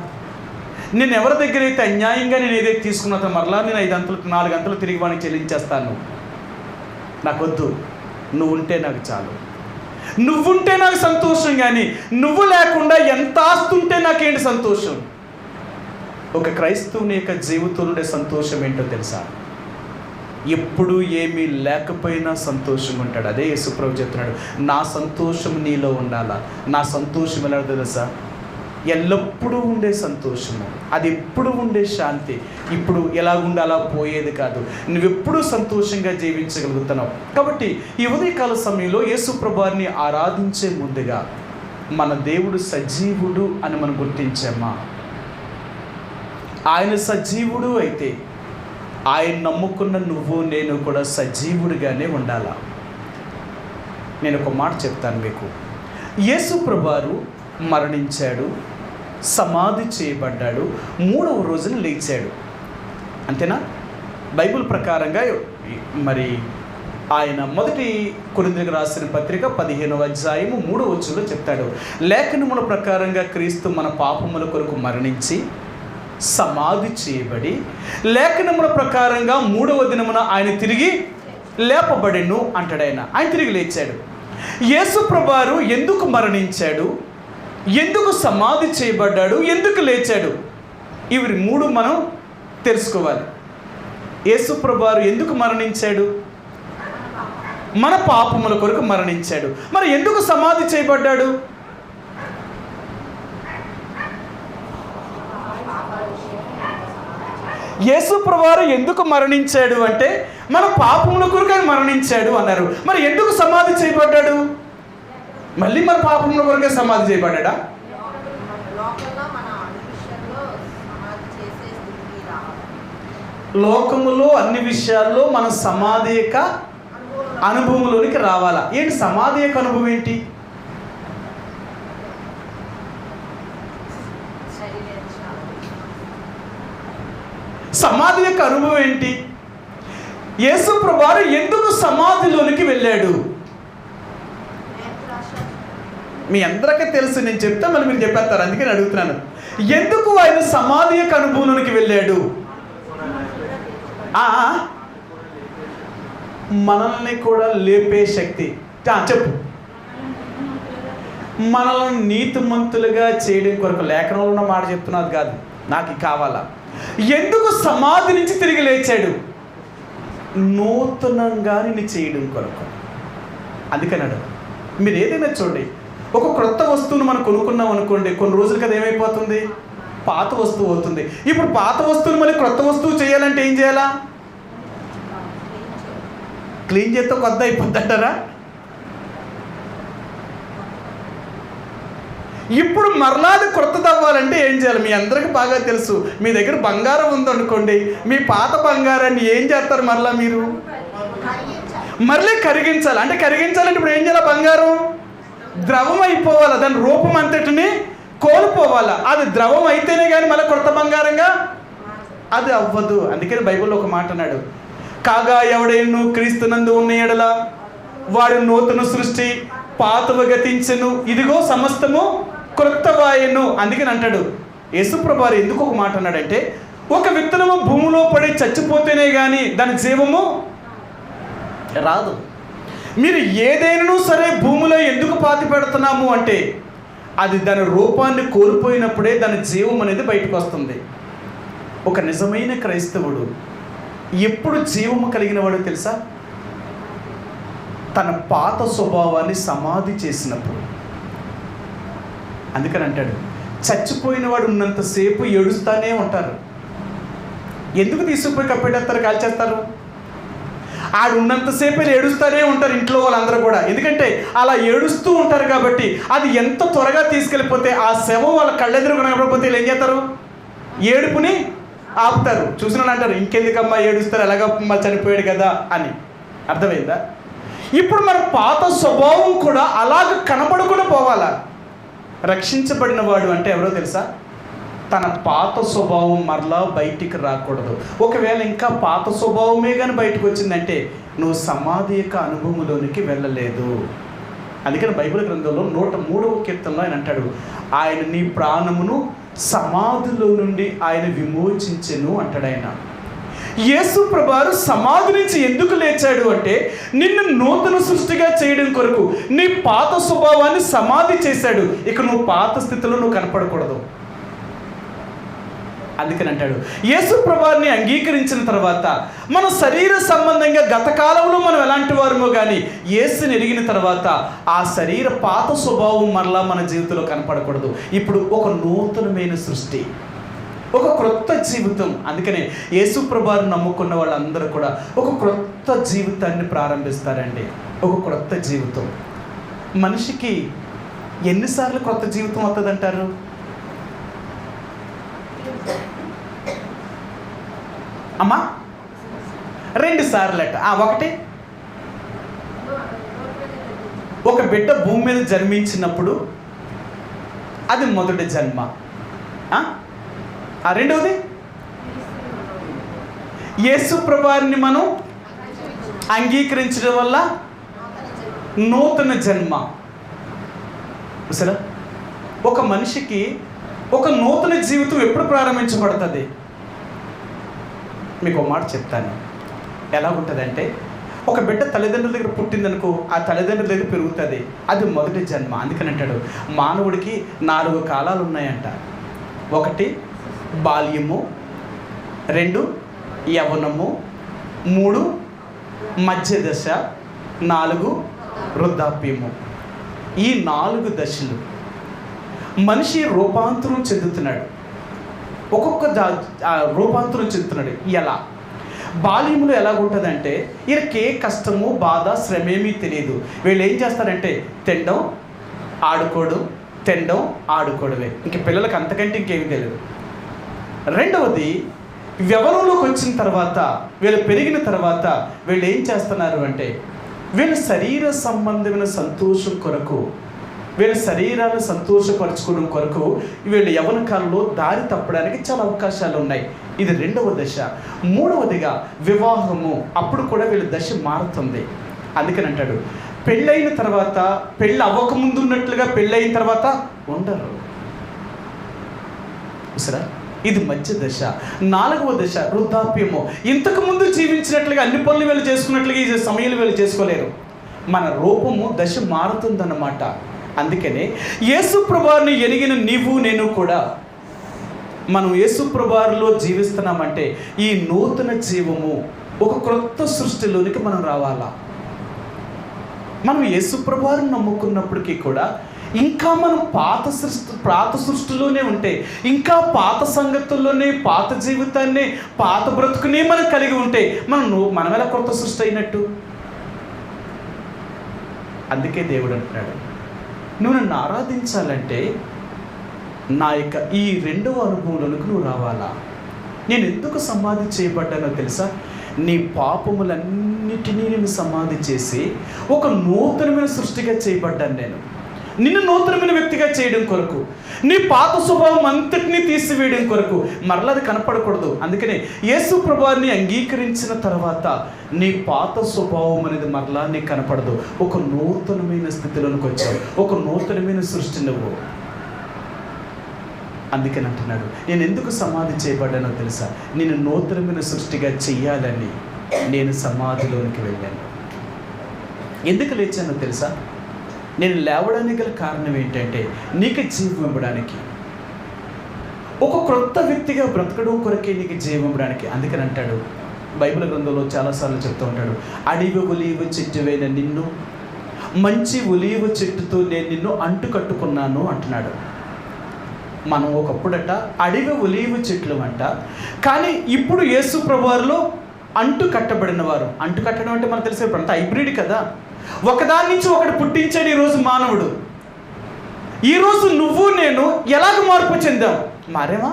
నేను ఎవరి దగ్గర అయితే అన్యాయంగా నేను ఏదైతే తీసుకున్నానో మరలా నేను 4 గంటలు తిరిగి వానికి చెల్లించేస్తాను. నాకొద్దు, నువ్వు ఉంటే నాకు చాలు. నువ్వుంటే నాకు సంతోషం, కానీ నువ్వు లేకుండా ఎంత ఆస్తుంటే నాకేంటి సంతోషం? ఒక క్రైస్తవుని యొక్క జీవితంలో ఉండే సంతోషం ఏంటో తెలుసా? ఎప్పుడు ఏమీ లేకపోయినా సంతోషంగా ఉంటాడు. అదే యేసుప్రభు చెప్తున్నాడు, నా సంతోషం నీలో ఉండాలా. నా సంతోషం ఎలా తెలుసా? ఎల్లప్పుడూ ఉండే సంతోషము, అది ఎప్పుడు ఉండే శాంతి. ఇప్పుడు ఎలా ఉండాలా పోయేది కాదు. నువ్వెప్పుడూ సంతోషంగా జీవించగలుగుతున్నావు. కాబట్టి ఈ ఉదయకాల సమయంలో యేసుప్రభుని ఆరాధించే ముందుగా మన దేవుడు సజీవుడు అని మనం గుర్తించామా? ఆయన సజీవుడు అయితే ఆయన నమ్ముకున్న నువ్వు నేను కూడా సజీవుడిగానే ఉండాలా. నేను ఒక మాట చెప్తాను మీకు. యేసుప్రభువారు మరణించాడు, సమాధి చేయబడ్డాడు, 3వ రోజున లేచాడు. అంతేనా? బైబిల్ ప్రకారంగా మరి ఆయన 1 కొరింథీయులకు రాసిన పత్రిక 15వ అధ్యాయము 3వ వచనంలో చెప్తాడు, లేఖనముల ప్రకారంగా క్రీస్తు మన పాపముల కొరకు మరణించి సమాధి చేయబడి లేఖనముల ప్రకారంగా 3వ దినమున ఆయన తిరిగి లేపబడెను అంటాడు. ఆయన తిరిగి లేచాడు. యేసుప్రభువారు ఎందుకు మరణించాడు, ఎందుకు సమాధి చేయబడ్డాడు, ఎందుకు లేచాడు? ఇవి 3 మనం తెలుసుకోవాలి. యేసుప్రభువారు ఎందుకు మరణించాడు? మన పాపముల కొరకు మరణించాడు. మరి ఎందుకు సమాధి చేయబడ్డాడు? యేసుప్రభువారు ఎందుకు మరణించాడు అంటే మన పాపముల కొరకు ఆయన మరణించాడు అన్నారు. మరి ఎందుకు సమాధి చేయబడ్డాడు? మళ్ళీ మన పాపముల కొరకే సమాధి చేయబడ్డా? లోకములో అన్ని విషయాల్లో మన సమాధి యొక్క అనుభవంలోనికి రావాలా. ఏంటి సమాధి యొక్క అనుభవం ఏంటి? సమాధి యొక్క అనుభవం ఏంటి? యేసుప్రభువారు ఎందుకు సమాధిలోనికి వెళ్ళాడు? మీ అందరికీ తెలుసు, నేను చెప్తా మళ్ళీ మీరు చెప్పేస్తారు, అందుకని అడుగుతున్నాను. ఎందుకు ఆయన సమాధి యొక్క అనుభవంలోనికి వెళ్ళాడు? మనల్ని కూడా లేపే శక్తి. చెప్పు. మనల్ని నీతిమంతులుగా చేయడం కొరకు. లేఖనంలో ఉన్న మాట చెప్తున్నది కాదు, నాకు కావాలా. ఎందుకు సమాధి నుంచి తిరిగి లేచాడు? నూతనంగా నిన్ను చేయడం కొరకు. అందుకన్నాడు. మీరు ఏదైనా చూడండి, ఒక క్రొత్త వస్తువును మనం కొనుక్కున్నాం అనుకోండి, కొన్ని రోజులకి అది ఏమైపోతుంది? పాత వస్తువు అవుతుంది. ఇప్పుడు పాత వస్తువులు మళ్ళీ క్రొత్త వస్తువు చేయాలంటే ఏం చేయాలా? క్లీన్ చేస్తే కొత్త అయిపోద్ది అంటారా? ఇప్పుడు మరలాది క్రొత్తది అవ్వాలంటే ఏం చేయాలి? మీ అందరికీ బాగా తెలుసు. మీ దగ్గర బంగారం ఉందనుకోండి, మీ పాత బంగారాన్ని ఏం చేస్తారు? మరలా మీరు మళ్ళీ కరిగించాలి. అంటే కరిగించాలంటే ఇప్పుడు ఏం చేయాలి? బంగారం ద్రవం అయిపోవాలి, దాని రూపం అంతటిని కోల్పోవాలా. అది ద్రవం అయితేనే కానీ మళ్ళీ కొత్త బంగారంగా అది అవ్వదు. అందుకని బైబిల్లో ఒక మాట అన్నాడు, కాగా ఎవడేను క్రీస్తునందు ఉన్న ఎడల వాడు నూతన సృష్టి, పాతవ గతించెను, ఇదిగో సమస్తము క్రొత్తవాయెను. అందుకని అంటాడు యేసుప్రభు వారు ఎందుకు ఒక మాట అన్నాడంటే, ఒక విత్తనము భూమిలో పడి చచ్చిపోతేనే కానీ దాని జీవము రాదు. మీరు ఏదైనా సరే భూమిలో ఎందుకు పాతి పెడుతున్నాము అంటే, అది దాని రూపాన్ని కోల్పోయినప్పుడే దాని జీవం అనేది బయటకు వస్తుంది. ఒక నిజమైన క్రైస్తవుడు ఎప్పుడు జీవము కలిగిన వాడో తెలుసా? తన పాత స్వభావాన్ని సమాధి చేసినప్పుడు. అందుకని అంటాడు, చచ్చిపోయిన వాడు ఉన్నంతసేపు ఏడుస్తూనే ఉంటారు. ఎందుకు తీసుకుపోయి కప్పెట్టేస్తారు, కాల్చేస్తారు? ఆడు ఉన్నంతసేపు ఏడుస్తూనే ఉంటారు ఇంట్లో వాళ్ళందరూ కూడా. ఎందుకంటే అలా ఏడుస్తూ ఉంటారు కాబట్టి అది ఎంత త్వరగా తీసుకెళ్ళిపోతే ఆ శవం వాళ్ళ కళ్ళెదురు కనకపోతే ఏం చేస్తారు? ఏడుపుని ఆపుతారు. చూసిన వాళ్ళు అంటారు, ఇంకెందుకమ్మా ఏడుస్తారు, ఎలాగ చనిపోయాడు కదా అని. అర్థమైందా? ఇప్పుడు మన పాత స్వభావం కూడా అలాగ కనపడకుండా పోవాలా. రక్షించబడిన వాడు అంటే ఎవరో తెలుసా? తన పాత స్వభావం మరలా బయటికి రాకూడదు. ఒకవేళ ఇంకా పాత స్వభావమే కానీ బయటకు వచ్చిందంటే నువ్వు సమాధి యొక్క అనుభవంలోనికి వెళ్ళలేదు. అందుకని బైబిల్ గ్రంథంలో 103వ కీర్తనలో ఆయన అంటాడు, ఆయన నీ ప్రాణమును సమాధిలో నుండి ఆయన విమోచించెను అంటాడు. ఆయన యేసుప్రభు వారు సమాధి నుంచి ఎందుకు లేచాడు అంటే, నిన్ను నూతన సృష్టిగా చేయడం కొరకు. నీ పాత స్వభావాన్ని సమాధి చేశాడు. ఇక నువ్వు పాత స్థితిలో నువ్వు కనపడకూడదు. అందుకని అంటాడు, యేసుప్రభు వారిని అంగీకరించిన తర్వాత మన శరీర సంబంధంగా గత కాలంలో మనం ఎలాంటి వారమో కానీ యేసుని ఎరిగిన తర్వాత ఆ శరీర పాత స్వభావం మరలా మన జీవితంలో కనపడకూడదు. ఇప్పుడు ఒక నూతనమైన సృష్టి, ఒక క్రొత్త జీవితం. అందుకనే యేసుప్రభు వారిని నమ్ముకున్న వాళ్ళందరూ కూడా ఒక క్రొత్త జీవితాన్ని ప్రారంభిస్తారండి. ఒక క్రొత్త జీవితం. మనిషికి ఎన్నిసార్లు క్రొత్త జీవితం వస్తుందంటారు? అమ్మా 2 సార్లట. ఒకటి, ఒక బిడ్డ భూమి మీద జన్మించినప్పుడు అది మొదటి జన్మ. రెండవది, యేసుప్రభు వారిని మనం అంగీకరించడం వల్ల నూతన జన్మ. సరే, ఒక మనిషికి ఒక నూతన జీవితం ఎప్పుడు ప్రారంభించబడుతుంది? మీకు ఒక మాట చెప్తాను. ఎలా ఉంటుందంటే, ఒక బిడ్డ తల్లిదండ్రుల దగ్గర పుట్టిందనుకో, ఆ తల్లిదండ్రుల దగ్గర పెరుగుతుంది. అది మొదటి జన్మ. అందుకని అంటాడు, మానవుడికి 4 కాలాలు ఉన్నాయంట. 1 బాల్యము, 2 యవ్వనము, 3 మధ్య దశ, 4 వృద్ధాప్యము. ఈ 4 దశలు మనిషి రూపాంతరం చెందుతున్నాడు. ఒక్కొక్క రూపాంతరం చెందుతున్నాడు. ఎలా? బాల్యంలో ఎలాగుంటుందంటే, వీళ్ళకి ఏ కష్టము, బాధ, శ్రమ ఏమీ తెలియదు. వీళ్ళు ఏం చేస్తారంటే తినడం, ఆడుకోవడం, తినడం, ఆడుకోవడమే. ఇంక పిల్లలకు అంతకంటే ఇంకేమీ తెలియదు. రెండవది, యవ్వనంలోకి వచ్చిన తర్వాత, వీళ్ళు పెరిగిన తర్వాత వీళ్ళు ఏం చేస్తున్నారు అంటే, వీళ్ళ శరీర సంబంధమైన సంతోషం కొరకు, వీళ్ళ శరీరాన్ని సంతోషపరచుకోవడం కొరకు వీళ్ళు యవ్వన కాలంలో దారి తప్పడానికి చాలా అవకాశాలు ఉన్నాయి. ఇది 2వ దశ. 3వదిగా వివాహము. అప్పుడు కూడా వీళ్ళ దశ మారుతుంది. అందుకని అంటాడు, పెళ్ళైన తర్వాత పెళ్ళి అవ్వకముందు ఉన్నట్లుగా పెళ్ళైన తర్వాత ఉండరు. సరే, ఇది మధ్య దశ. 4వ దశ వృద్ధాప్యము. ఇంతకుముందు జీవించినట్లుగా అన్ని పనులు వీళ్ళు చేసుకున్నట్లుగా ఈ సమయంలో వీళ్ళు చేసుకోలేరు. మన రూపము దశ మారుతుందన్నమాట. అందుకనే యేసుప్రభు వారిని ఎరిగిన నీవు నేను కూడా మనం యేసుప్రభు వారిలో జీవిస్తున్నామంటే ఈ నూతన జీవము, ఒక క్రొత్త సృష్టిలోనికి మనం రావాలా. మనం యేసుప్రభు వారిని నమ్ముకున్నప్పటికీ కూడా ఇంకా మనం పాత సృష్టిలోనే ఉంటే, ఇంకా పాత సంగతుల్లోనే, పాత జీవితాన్ని, పాత బ్రతుకునే మనం కలిగి ఉంటే మనం ఎలా కొత్త సృష్టి అయినట్టు? అందుకే దేవుడు అంటున్నాడు, నువ్వు నన్ను ఆరాధించాలంటే నా యొక్క ఈ రెండవ అనుభవంలోనికి నువ్వు రావాలా. నేను ఎందుకు సమాధి చేయబడ్డానో తెలుసా? నీ పాపములన్నిటినీ నేను సమాధి చేసి ఒక నూతనమైన సృష్టిగా చేయబడ్డాను. నిన్ను నూతనమైన వ్యక్తిగా చేయడం కొరకు, నీ పాత స్వభావం అంతటినీ తీసివేయడం కొరకు. మరలా అది కనపడకూడదు. అందుకనే యేసు ప్రభువుని అంగీకరించిన తర్వాత నీ పాత స్వభావం అనేది మరలా నీకు కనపడదు. ఒక నూతనమైన స్థితిలోనికి వచ్చావు, ఒక నూతనమైన సృష్టి నువ్వు. అందుకని అంటున్నాడు, నేను ఎందుకు సమాధి చేయబడ్డానో తెలుసా? నేను నూతనమైన సృష్టిగా చెయ్యాలని నేను సమాధిలోనికి వెళ్ళాను. ఎందుకు లేచానో తెలుసా? నేను లేవడానికి గల కారణం ఏంటంటే నీకు జీవం ఇవ్వడానికి, ఒక క్రొత్త వ్యక్తిగా బ్రతకడం కొరకే నీకు జీవం ఇవ్వడానికి. అందుకని అంటాడు, బైబిల్ గ్రంథంలో చాలాసార్లు చెప్తూ ఉంటాడు, అడవి ఒలీవ చెట్టువైన నిన్ను మంచి ఒలీవ చెట్టుతో నేను నిన్ను అంటు కట్టుకున్నాను అంటున్నాడు. మనం ఒకప్పుడట అడవి ఒలీవ చెట్లు అంట, కానీ ఇప్పుడు యేసు ప్రభువారిలో అంటు కట్టబడిన వారు. అంటు కట్టడం అంటే మనకు తెలిసే అంత హైబ్రిడ్ కదా, ఒకదాని నుంచి ఒకటి పుట్టించాడు ఈరోజు మానవుడు. ఈరోజు నువ్వు నేను ఎలాగ మార్పు చెందాం? మారేమా?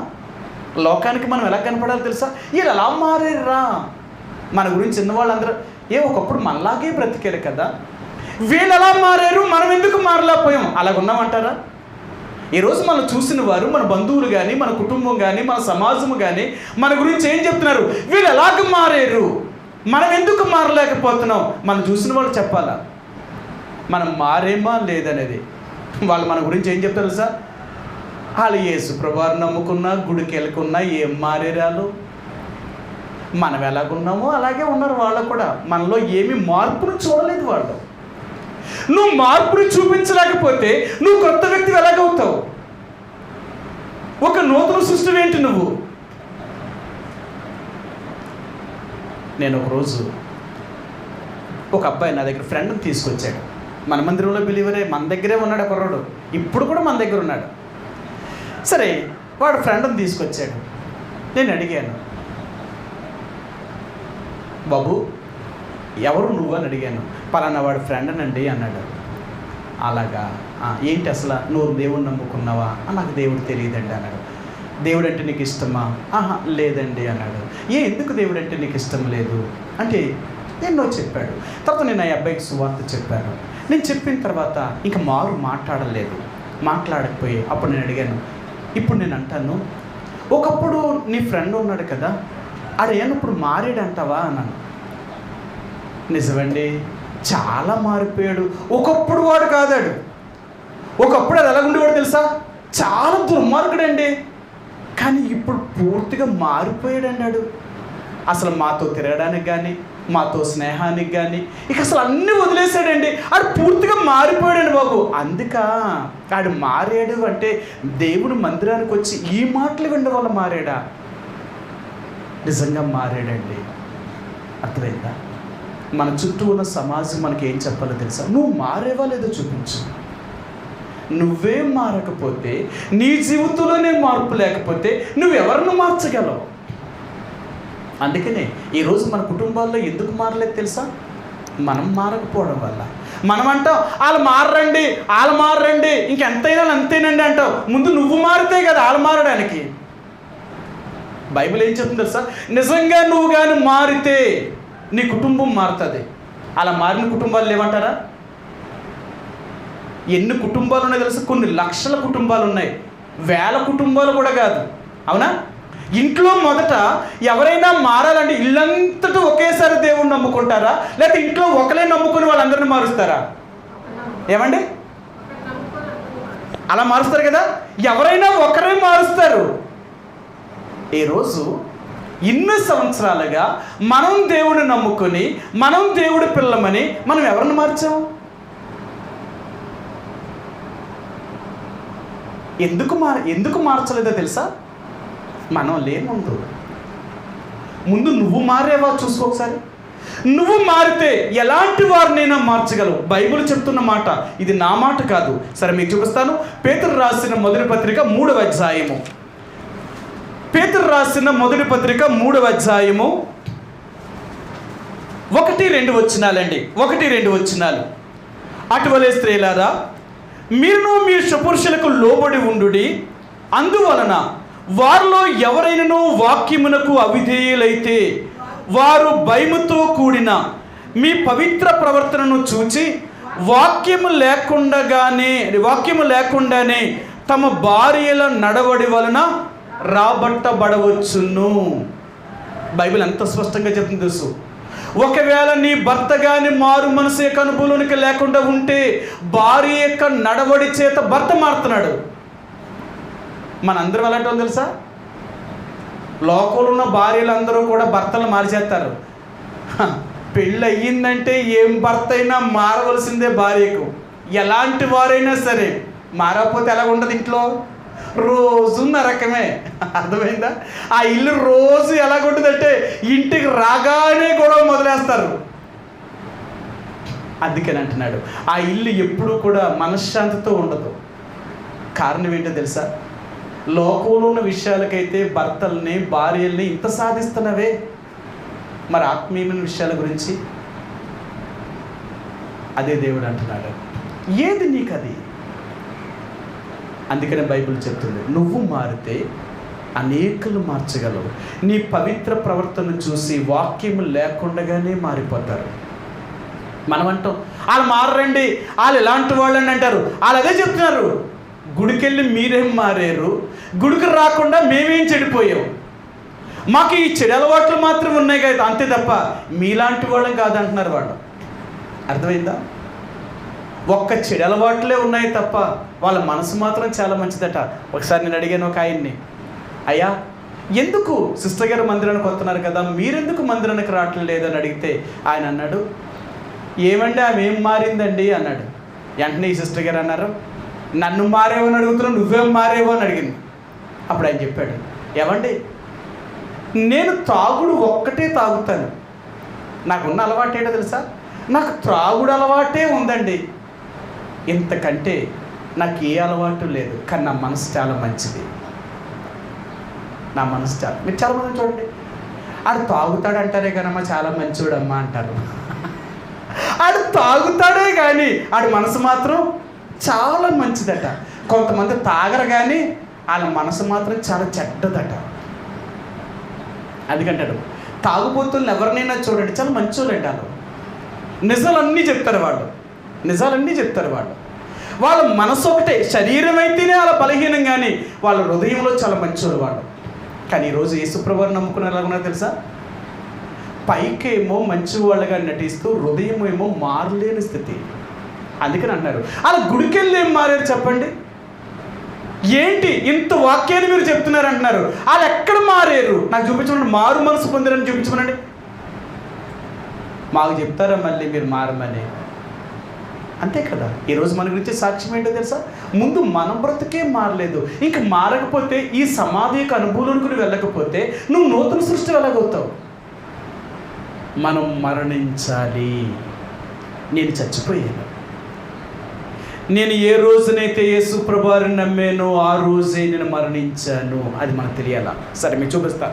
లోకానికి మనం ఎలా కనపడాలో తెలుసా? వీళ్ళు ఎలా మారేరా? మన గురించి చిన్నవాళ్ళందరూ ఒకప్పుడు మనలాగే బ్రతికారు కదా, వీళ్ళు ఎలా మారారు, మనం ఎందుకు మారలేకపోయాం? అలాగున్నామంటారా? ఈరోజు మనం చూసిన వారు, మన బంధువులు కానీ, మన కుటుంబం కానీ, మన సమాజము కానీ మన గురించి ఏం చెప్తున్నారు? వీళ్ళు ఎలాగ మారారు, మనం ఎందుకు మారలేకపోతున్నాం? మనం చూసిన వాళ్ళు చెప్పాలా మనం మారేమా లేదనేది. వాళ్ళు మన గురించి ఏం చెప్తారు సార్? వాళ్ళు యేసు ప్రభువుని నమ్ముకున్నా, గుడికి వెళ్ళకున్నా ఏం మారేరాలు, మనం ఎలాగున్నామో అలాగే ఉన్నారు వాళ్ళు కూడా. మనలో ఏమి మార్పును చూడలేదు వాళ్ళు. నువ్వు మార్పుని చూపించలేకపోతే నువ్వు కొత్త వ్యక్తి ఎలాగవుతావు? ఒక నూతన సృష్టి ఏంటి నువ్వు? నేను ఒకరోజు ఒక అబ్బాయి నా దగ్గర ఫ్రెండ్ని తీసుకొచ్చాడు. మన మందిరంలో బిలీవరే, మన దగ్గరే ఉన్నాడు కుర్రాడు, ఇప్పుడు కూడా మన దగ్గర ఉన్నాడు. సరే, వాడు ఫ్రెండ్ని తీసుకొచ్చాడు. నేను అడిగాను, బాబు ఎవరు నువ్వు అని అడిగాను. పలానా వాడు ఫ్రెండ్ అండి అన్నాడు. అలాగా, ఏంటి అసలు నువ్వు దేవుడిని నమ్ముకున్నావా? నాకు దేవుడు తెలియదండి అన్నాడు. దేవుడు అంటే నీకు ఇష్టమా? లేదండి అన్నాడు. ఎందుకు దేవుడు అంటే నీకు ఇష్టం లేదు అంటే ఎన్నో చెప్పాడు. తర్వాత నేను ఆ అబ్బాయికి సువార్త చెప్పాను. నేను చెప్పిన తర్వాత ఇంకా మాట్లాడలేదు. మాట్లాడకపోయి అప్పుడు నేను అడిగాను, ఇప్పుడు నేను అంటాను, ఒకప్పుడు నీ ఫ్రెండ్ ఉన్నాడు కదా, ఇప్పుడు మారాడంటావా అన్నాను. నిజమండి, చాలా మారిపోయాడు. ఒకప్పుడు వాడు కాదాడు. ఒకప్పుడు అది ఎలాగుండేవాడు తెలుసా? చాలా దుర్మార్గుడండి. కానీ ఇప్పుడు పూర్తిగా మారిపోయాడు అన్నాడు. అసలు మాతో తిరగడానికి కానీ, మాతో స్నేహానికి కానీ ఇక అసలు అన్నీ వదిలేశాడండి. ఆడు పూర్తిగా మారిపోయాడండి బాబు. ఆడు మారాడు అంటే దేవుడు మందిరానికి వచ్చి ఈ మాటలు వినడం వల్ల మారాడా? నిజంగా మారాడండి. అర్థమైందా? మన చుట్టూ ఉన్న సమాజం మనకి ఏం చెప్పాలో తెలుసా? నువ్వు మారేవా లేదో చూపించు. నువ్వే మారకపోతే, నీ జీవితంలోనే మార్పు లేకపోతే నువ్వెవరిని మార్చగలవు? అందుకనే ఈరోజు మన కుటుంబాల్లో ఎందుకు మారలేదు తెలుసా? మనం మారకపోవడం వల్ల. మనం అంటాం వాళ్ళు మారండి, ఇంకెంతైనా అంతేనండి అంటావు. ముందు నువ్వు మారితే కదా వాళ్ళు మారడానికి. బైబిల్ ఏం చెప్తుంది తెలుసా? నిజంగా నువ్వు కానీ మారితే నీ కుటుంబం మారుతుంది. అలా మారిన కుటుంబాలు లేవంటారా? ఎన్ని కుటుంబాలు ఉన్నాయి తెలుసా? కొన్ని లక్షల కుటుంబాలు ఉన్నాయి, వేల కుటుంబాలు కూడా కాదు. అవునా? ఇంట్లో మొదట ఎవరైనా మారాలంటే ఇల్లంతటా ఒకేసారి దేవుణ్ణి నమ్ముకుంటారా, లేకపోతే ఇంట్లో ఒకరే నమ్ముకుని వాళ్ళందరినీ మారుస్తారా? ఏమండి? అలా మారుస్తారు కదా. ఎవరైనా ఒకరే మారుస్తారు. ఈరోజు ఇన్ని సంవత్సరాలుగా మనం దేవుడిని నమ్ముకొని, మనం దేవుడి పిల్లమని మనం ఎవరిని మార్చాం? ఎందుకు మార్చలేదో తెలుసా? మనం ముందు నువ్వు మారేవా చూసుకో ఒకసారి. నువ్వు మారితే ఎలాంటి వారినైనా మార్చగలవు. బైబిల్ చెప్తున్న మాట, ఇది నా మాట కాదు. సరే మీకు చూపిస్తాను. పేతురు రాసిన మొదటి పత్రిక 3వ అధ్యాయము. పేతురు రాసిన మొదటి పత్రిక 3వ అధ్యాయము 1-2 వచనాలండి. 1-2 వచనాలు. అటువలే స్త్రీలారా, మీరును మీ స్వపురుషులకు లోబడి ఉండుడి. అందువలన వారిలో ఎవరైనాను వాక్యమునకు అవిధేయులైతే వారు భయముతో కూడిన మీ పవిత్ర ప్రవర్తనను చూచి వాక్యము లేకుండానే తమ భార్యల నడవడి వలన రాబట్టబడవచ్చును. బైబిల్ ఎంత స్పష్టంగా చెప్తుంది తెలుసు. ఒకవేళ నీ భర్త కానీ మారు మనసు యొక్క అనుభవంలోనికి లేకుండా ఉంటే భార్య యొక్క నడవడి చేత భర్త మారుతున్నాడు. మనందరం ఎలాంటి వాళ్ళు తెలుసా? లోకంలో ఉన్న భార్యలందరూ కూడా భర్తలు మార్చేస్తారు. పెళ్ళి అయ్యిందంటే ఏం భర్త అయినా మారవలసిందే భార్యకు. ఎలాంటి వారైనా సరే మారకపోతే ఎలా ఉండదు ఇంట్లో? రోజు నరకమే. అర్థమైందా? ఆ ఇల్లు రోజు ఎలాగుంటుందంటే ఇంటికి రాగానే గొడవ మొదలేస్తారు. అందుకని అంటున్నాడు, ఆ ఇల్లు ఎప్పుడూ కూడా మనశ్శాంతితో ఉండదు. కారణం ఏంటో తెలుసా? లోకంలో ఉన్న విషయాలకైతే భర్తల్ని భార్యల్ని ఇంత సాధిస్తున్నవే, మరి ఆత్మీయమైన విషయాల గురించి అదే దేవుడు అంటున్నాడు, ఏది నీకు అది. అందుకనే బైబిల్ చెప్తుంది, నువ్వు మారితే అనేకులు మార్చగలవు. నీ పవిత్ర ప్రవర్తన చూసి వాక్యము లేకుండానే మారిపోతారు. మనం అంటాం వాళ్ళు మారండి, వాళ్ళు ఎలాంటి వాళ్ళని అంటారు. వాళ్ళు అదే చెప్తున్నారు, గుడికెళ్ళి మీరేం మారారు, గుడికి రాకుండా మేమేం చెడిపోయాం, మాకు ఈ చెడు అలవాట్లు మాత్రం ఉన్నాయి కదా, అంతే తప్ప మీలాంటి వాళ్ళం కాదంటున్నారు వాళ్ళు. అర్థమైందా? ఒక్క చెడు అలవాట్లే ఉన్నాయి తప్ప వాళ్ళ మనసు మాత్రం చాలా మంచిదట. ఒకసారి నేను అడిగాను ఒక ఆయన్ని, అయ్యా ఎందుకు సిస్టర్ గారు మందిరానికి వస్తున్నారు కదా, మీరెందుకు మందిరానికి రావట్లేదు అని అడిగితే ఆయన అన్నాడు, ఏమండి ఆమె ఏం మారిందండి అన్నాడు. వెంటనే ఈ సిస్టర్ గారు అన్నారు, నన్ను మారేవో అని అడుగుతున్నావు, నువ్వేం మారేవో అని అడిగింది. అప్పుడు ఆయన చెప్పాడు, ఏమండి నేను తాగుడు ఒక్కటే తాగుతాను, నాకున్న అలవాటు ఏంటో తెలుసా, నాకు త్రాగుడు అలవాటే ఉందండి, ఇంతకంటే నాకు ఏ అలవాటు లేదు, కానీ నా మనసు చాలా మంచిది. నా మనసు చాలా, మీరు చాలామంది చూడండి, ఆడు తాగుతాడు అంటారే కానమ్మా చాలా మంచివాడమ్మా అంటారు. ఆడు తాగుతాడే కానీ ఆడి మనసు మాత్రం చాలా మంచిదట. కొంతమంది తాగరు కానీ వాళ్ళ మనసు మాత్రం చాలా చెడ్డదట. అందుకంటాడు తాగుబోతులను ఎవరినైనా చూడండి చాలా మంచోళ్ళండి, వాళ్ళు నిజాలన్నీ చెప్తారు, నిజాలన్నీ చెప్తారు. వాళ్ళ మనసు ఒకటే, శరీరం అయితేనే వాళ్ళ బలహీనం కానీ వాళ్ళ హృదయంలో చాలా మంచోళ్ళు వాళ్ళు. కానీ ఈరోజు యేసుప్రభువుని నమ్ముకున్న ఎలా ఉన్నారో తెలుసా, పైకేమో మంచివాళ్ళుగా నటిస్తూ హృదయం ఏమో మారలేని స్థితి. అందుకని అంటారు అలా గుడికెళ్ళి ఏం మారారు చెప్పండి, ఏంటి ఇంత వాక్యాన్ని మీరు చెప్తున్నారు అంటున్నారు, వాళ్ళు ఎక్కడ మారారు నాకు చూపించమండి, మారు మనసు పొందారని చూపించమనండి. మాకు చెప్తారా మళ్ళీ మీరు మారమని? అంతే కదా. ఈరోజు మన గురించి సాక్ష్యం ఏంటో తెలుసా, ముందు మన బ్రతుకే మారలేదు, ఇంక మారకపోతే ఈ సమాధి యొక్క అనుభూతులకు నువ్వు వెళ్ళకపోతే నువ్వు నూతన సృష్టి వెళ్ళగవుతావు. మనం మరణించాలి. నేను చచ్చిపోయాను, నేను ఏ రోజునైతే యేసు ప్రభువుని నమ్మానో ఆ రోజే నేను మరణించాను, అది మనకు తెలియాలా. సరే మీకు చూపిస్తా.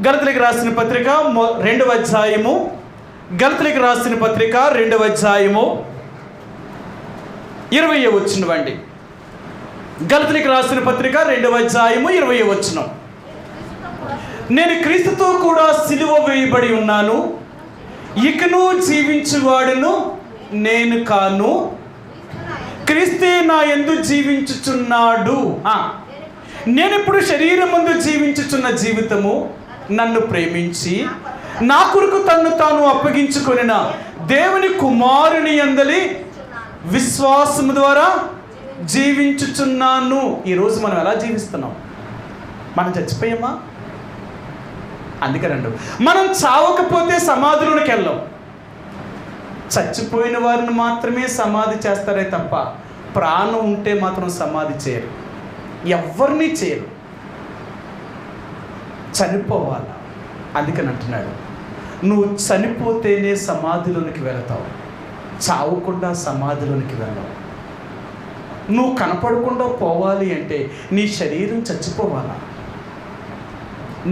గలతీయులకు రాసిన పత్రిక 2వ అధ్యాయము, గలతీయులకు రాసిన పత్రిక 2వ అధ్యాయము 20వ వచనం అండి. గలతీయులకు రాసిన పత్రిక 2వ అధ్యాయము 20వ వచనం. నేను క్రీస్తుతో కూడా సిలువ వేయబడి ఉన్నాను, ఇకను జీవించువాడును నేను కాను, క్రీస్తే నా యందు జీవించుచున్నాడు. నేను ఇప్పుడు శరీరం ముందు జీవించుచున్న జీవితము నన్ను ప్రేమించి నా కొరకు తన్ను తాను అప్పగించుకొనిన దేవుని కుమారుని యందలి విశ్వాసము ద్వారా జీవించుచున్నాను. ఈరోజు మనం ఎలా జీవిస్తున్నాం? మనం చచ్చిపోయామా? అందుకనండి మనం చావకపోతే సమాధిలోనికి వెళ్ళాం. చచ్చిపోయిన వారిని మాత్రమే సమాధి చేస్తారే తప్ప ప్రాణం ఉంటే మాత్రం సమాధి చేయరు, ఎవరిని చేయరు, చనిపోవాలి. అందుకని అంటున్నాడు నువ్వు చనిపోతేనే సమాధిలోనికి వెళతావు, చావకుండా సమాధిలోనికి వెళ్ళావు. నువ్వు కనపడకుండా పోవాలి అంటే నీ శరీరం చచ్చిపోవాలా?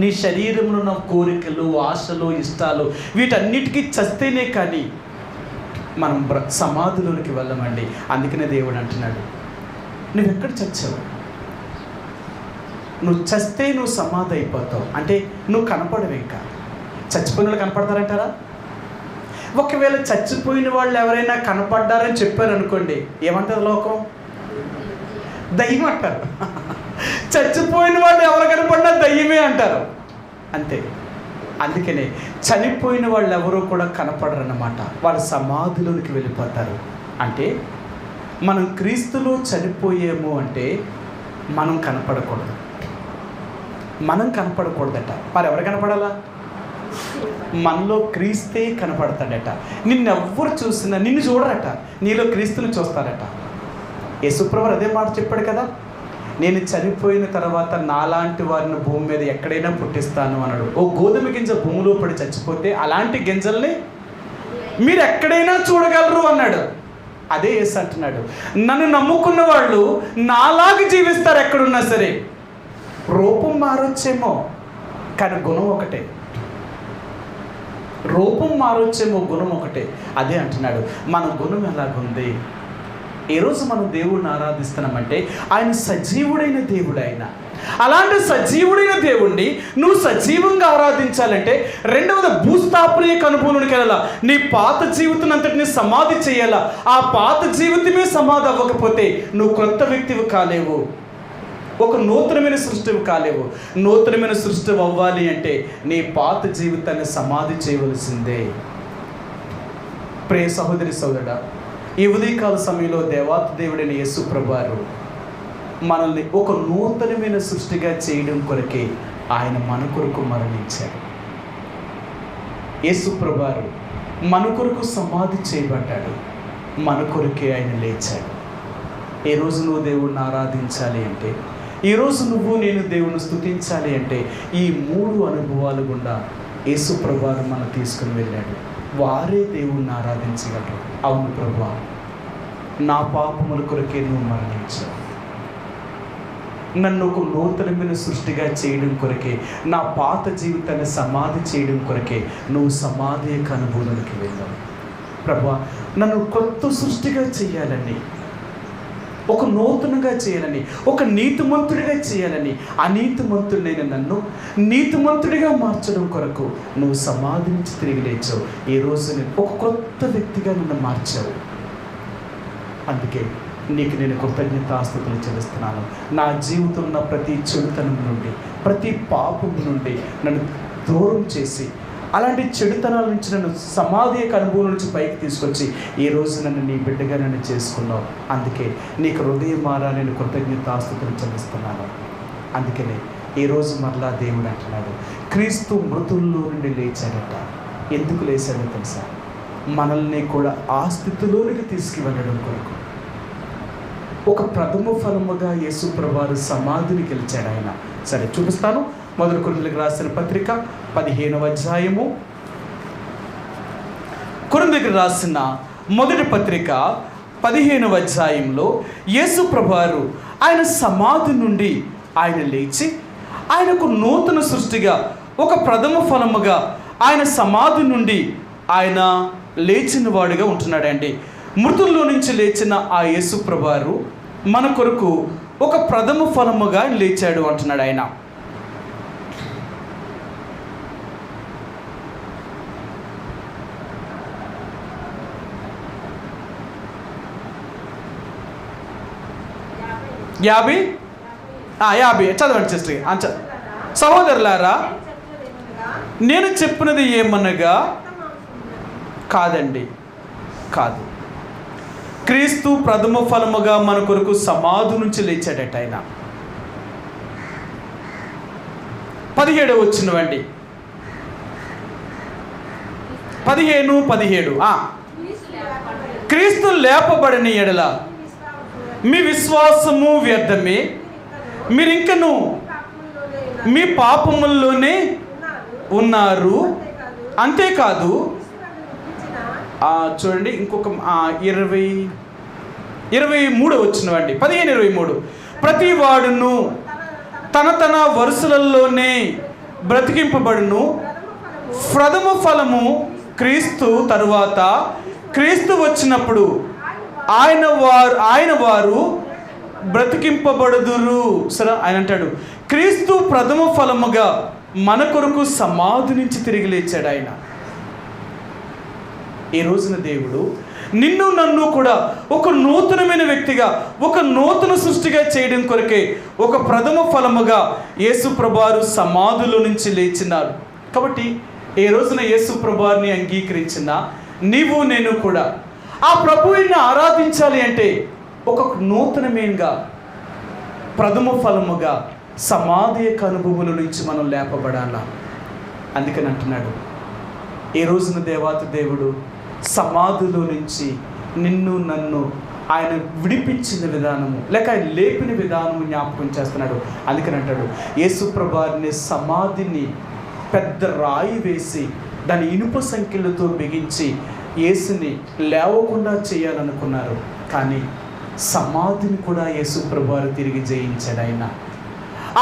నీ శరీరంలో ఉన్న కోరికలు, ఆశలు, ఇష్టాలు వీటన్నిటికీ చస్తేనే కానీ మనం సమాధిలోనికి వెళ్ళమండి. అందుకనే దేవుడు అంటున్నాడు, నువ్వెక్కడ చచ్చావు? నువ్వు చస్తే నువ్వు సమాధి అయిపోతావు. అంటే నువ్వు కనపడవు. ఇంకా చచ్చిపోయిన వాళ్ళు కనపడతారంటారా? ఒకవేళ చచ్చిపోయిన వాళ్ళు ఎవరైనా కనపడ్డారని చెప్పారనుకోండి, ఏమంటారు లోకం? దయ్యం అంటారు. చచ్చిపోయిన వాళ్ళు ఎవరు కనపడినా దయ్యమే అంటారు. అంతే. అందుకనే చనిపోయిన వాళ్ళు ఎవరూ కూడా కనపడరు అన్నమాట. వాళ్ళు సమాధిలోనికి వెళ్ళిపోతారు. అంటే మనం క్రీస్తులో చనిపోయాము అంటే మనం కనపడకూడదు. మనం కనపడకూడదట. మరి ఎవరు కనపడాలా? మనలో క్రీస్తే కనపడతాడట. నిన్నెవ్వరు చూసినా నిన్ను చూడరట, నీలో క్రీస్తుని చూస్తారట. యేసుప్రభువు అదే మాట చెప్పాడు కదా, నేను చనిపోయిన తర్వాత నాలాంటి వారిని భూమి మీద ఎక్కడైనా పుట్టిస్తాను అన్నాడు. ఓ గోధుమ గింజ భూమిలో పడి చచ్చిపోతే అలాంటి గింజల్ని మీరు ఎక్కడైనా చూడగలరు అన్నాడు. అదే యేసు అంటున్నాడు, నన్ను నమ్ముకున్న వాళ్ళు నాలాగా జీవిస్తారు ఎక్కడున్నా సరే. రూపం మారొచ్చేమో కానీ గుణం ఒకటే. రూపం మారొచ్చేమో గుణం ఒకటే. అదే అంటున్నాడు, మన గుణం ఎలాగుంది? ఈరోజు మనం దేవుడిని ఆరాధిస్తున్నామంటే ఆయన సజీవుడైన దేవుడు. ఆయన అలాంటి సజీవుడైన దేవుణ్ణి నువ్వు సజీవంగా ఆరాధించాలంటే రెండవది భూస్థాపనీయ అనుభవంలోకి వెళ్ళాలా. నీ పాత జీవితం అంతటిని సమాధి చేయాలా. ఆ పాత జీవితమే సమాధి అవ్వకపోతే నువ్వు క్రొత్త వ్యక్తివి కాలేవు, ఒక నూతనమైన సృష్టివి కాలేవు. నూతనమైన సృష్టి అవ్వాలి అంటే నీ పాత జీవితాన్ని సమాధి చేయవలసిందే. ప్రియ సహోదరి సోదరుడా, ఈ ఉదయకాల సమయంలో దేవాతి దేవుడైన యేసు ప్రభువారు మనల్ని ఒక నూతనమైన సృష్టిగా చేయడం కొరకే ఆయన మన కొరకు మరణించారు. యేసు ప్రభువారు మన కొరకు సమాధి చేయబడ్డాడు, మన కొరకే ఆయన లేచాడు. ఏ రోజు నువ్వు దేవుడిని ఆరాధించాలి అంటే, ఈరోజు నువ్వు నేను దేవుని స్తుతించాలి అంటే ఈ 3 అనుభవాలు గుండా యేసు ప్రభువారు మనం తీసుకుని వెళ్ళాడు. వారే దేవుణ్ణి ఆరాధించగలరు. అవును ప్రభువా, నా పాపముల కొరకే నువ్వు మరణించావు, నన్ను ఒక నూతనమైన సృష్టిగా చేయడం కొరకే, నా పాత జీవితాన్ని సమాధి చేయడం కొరకే నువ్వు సమాధి యొక్క అనుభూతికి వెళ్ళావు. ప్రభువా, నన్ను కొత్త సృష్టిగా చేయాలని, ఒక నూతనంగా చేయాలని, ఒక నీతిమంతుడిగా చేయాలని, అనీతిమంతుడైన నన్ను నీతిమంతుడిగా మార్చడం కొరకు నువ్వు సమాధి నుంచి తిరిగి లేచావు. ఈరోజు నేను ఒక కొత్త వ్యక్తిగా నన్ను మార్చావు. అందుకే నీకు నేను కృతజ్ఞతాస్తుతులు చెల్లిస్తున్నాను. నా జీవితంలో ఉన్న ప్రతి చెడుతనం నుండి, ప్రతి పాపం నుండి నన్ను దూరం చేసి, అలాంటి చెడుతనాల నుంచి నన్ను సమాధి యొక్క అనుభవం నుంచి పైకి తీసుకొచ్చి ఈరోజు నన్ను నీ బిడ్డగా నన్ను చేసుకున్నావు. అందుకే నీకు హృదయమారా నేను కృతజ్ఞతాస్తుతులు చెల్లిస్తున్నాను. అందుకనే ఈరోజు మరలా దేవుడు అంటున్నాడు, క్రీస్తు మృతుల్లో నుండి లేచాడట. ఎందుకు లేచాడో తెలుసా? మనల్ని కూడా ఆ స్థితిలోనికి తీసుకువెళ్ళడం కొరకు. ఒక ప్రథమ ఫలముగా యేసు ప్రభువారు సమాధిని గెలిచాడు ఆయన. సరే, చూపిస్తాను. మొదటి కొరింథీయులకు రాసిన పత్రిక 15వ అధ్యాయము. కొరింథీయులకు రాసిన మొదటి పత్రిక 15వ అధ్యాయంలో యేసు ప్రభువారు ఆయన సమాధి నుండి ఆయన లేచి ఆయనకు నూతన సృష్టిగా, ఒక ప్రథమ ఫలముగా ఆయన సమాధి నుండి ఆయన లేచిన వాడిగా ఉంటున్నాడండి. మృతుల్లో నుంచి లేచిన ఆ యేసు ప్రభువారు మన కొరకు ఒక ప్రథమ ఫలముగా లేచాడు అంటున్నాడు ఆయన. యాభై చదవండి సిస్టర్. సహోదరులారా, నేను చెప్పినది ఏమనగా, కాదండి, కాదు, క్రీస్తు ప్రథమ ఫలముగా మన కొరకు సమాధి నుంచి లేచాడట ఆయన. 17వ వచనమండి, 15:17. క్రీస్తు లేపబడిన ఎడల మీ విశ్వాసము వ్యర్థమే, మీరింకను మీ పాపముల్లోనే ఉన్నారు. అంతేకాదు చూడండి ఇంకొక 23 వచ్చినవండి, 15-23. ప్రతి వాడును తన తన వరుసలలోనే బ్రతికింపబడును. ప్రథమ ఫలము క్రీస్తు తరువాత క్రీస్తు వచ్చినప్పుడు ఆయన వారు బ్రతికింపబడుదురు. సరే, ఆయన అంటాడు క్రీస్తు ప్రథమ ఫలముగా మన కొరకు సమాధి నుంచి తిరిగి లేచాడు. ఆయన ఈ రోజున దేవుడు నిన్ను నన్ను కూడా ఒక నూతనమైన వ్యక్తిగా, ఒక నూతన సృష్టిగా చేయడం కొరకే ఒక ప్రథమ ఫలముగా యేసు ప్రభువారు సమాధుల నుంచి లేచినారు. కాబట్టి ఈ రోజున యేసు ప్రభువారిని అంగీకరించిన నీవు నేను కూడా ఆ ప్రభువుని ఆరాధించాలి అంటే ఒక నూతనమేంగా ప్రథమ ఫలముగా సమాధి యొక్క అనుభవముల నుంచి మనం లేపబడాలా. అందుకని అంటున్నాడు ఈ రోజున దేవాతి దేవుడు సమాధిలో నుంచి నిన్ను నన్ను ఆయన విడిపించిన విధానము, లేక ఆయన లేపిన విధానము జ్ఞాపకం చేస్తున్నాడు. అందుకని అంటాడు యేసు ప్రభువారిని సమాధిని పెద్ద రాయి వేసి దాని ఇనుప సంఖ్యలతో బిగించి యేసుని లేవకుండా చేయాలనుకున్నారు. కానీ సమాధిని కూడా యేసు ప్రభువారు తిరిగి జయించాడు.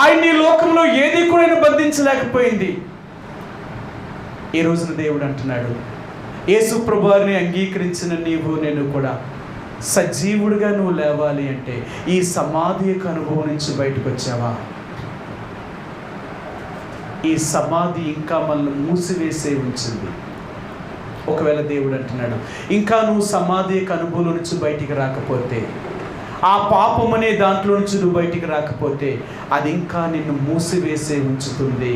ఆయన ఈ లోకంలో ఏది కూడా బంధించలేకపోయింది. ఈ రోజున దేవుడు అంటున్నాడు యేసు ప్రభువారిని అంగీకరించిన నీవు నేను కూడా సజీవుడిగా నువ్వు లేవాలి అంటే ఈ సమాధి యొక్క అనుభవం నుంచి బయటకు వచ్చావా? ఈ సమాధి ఇంకా మనల్ని మూసివేసే ఉంచింది. ఒకవేళ దేవుడు అంటున్నాడు ఇంకా నువ్వు సమాధి యొక్క అనుభవం నుంచి బయటికి రాకపోతే, ఆ పాపం అనే దాంట్లో నుంచి నువ్వు బయటికి రాకపోతే అది ఇంకా నిన్ను మూసివేసే ఉంచుతుంది.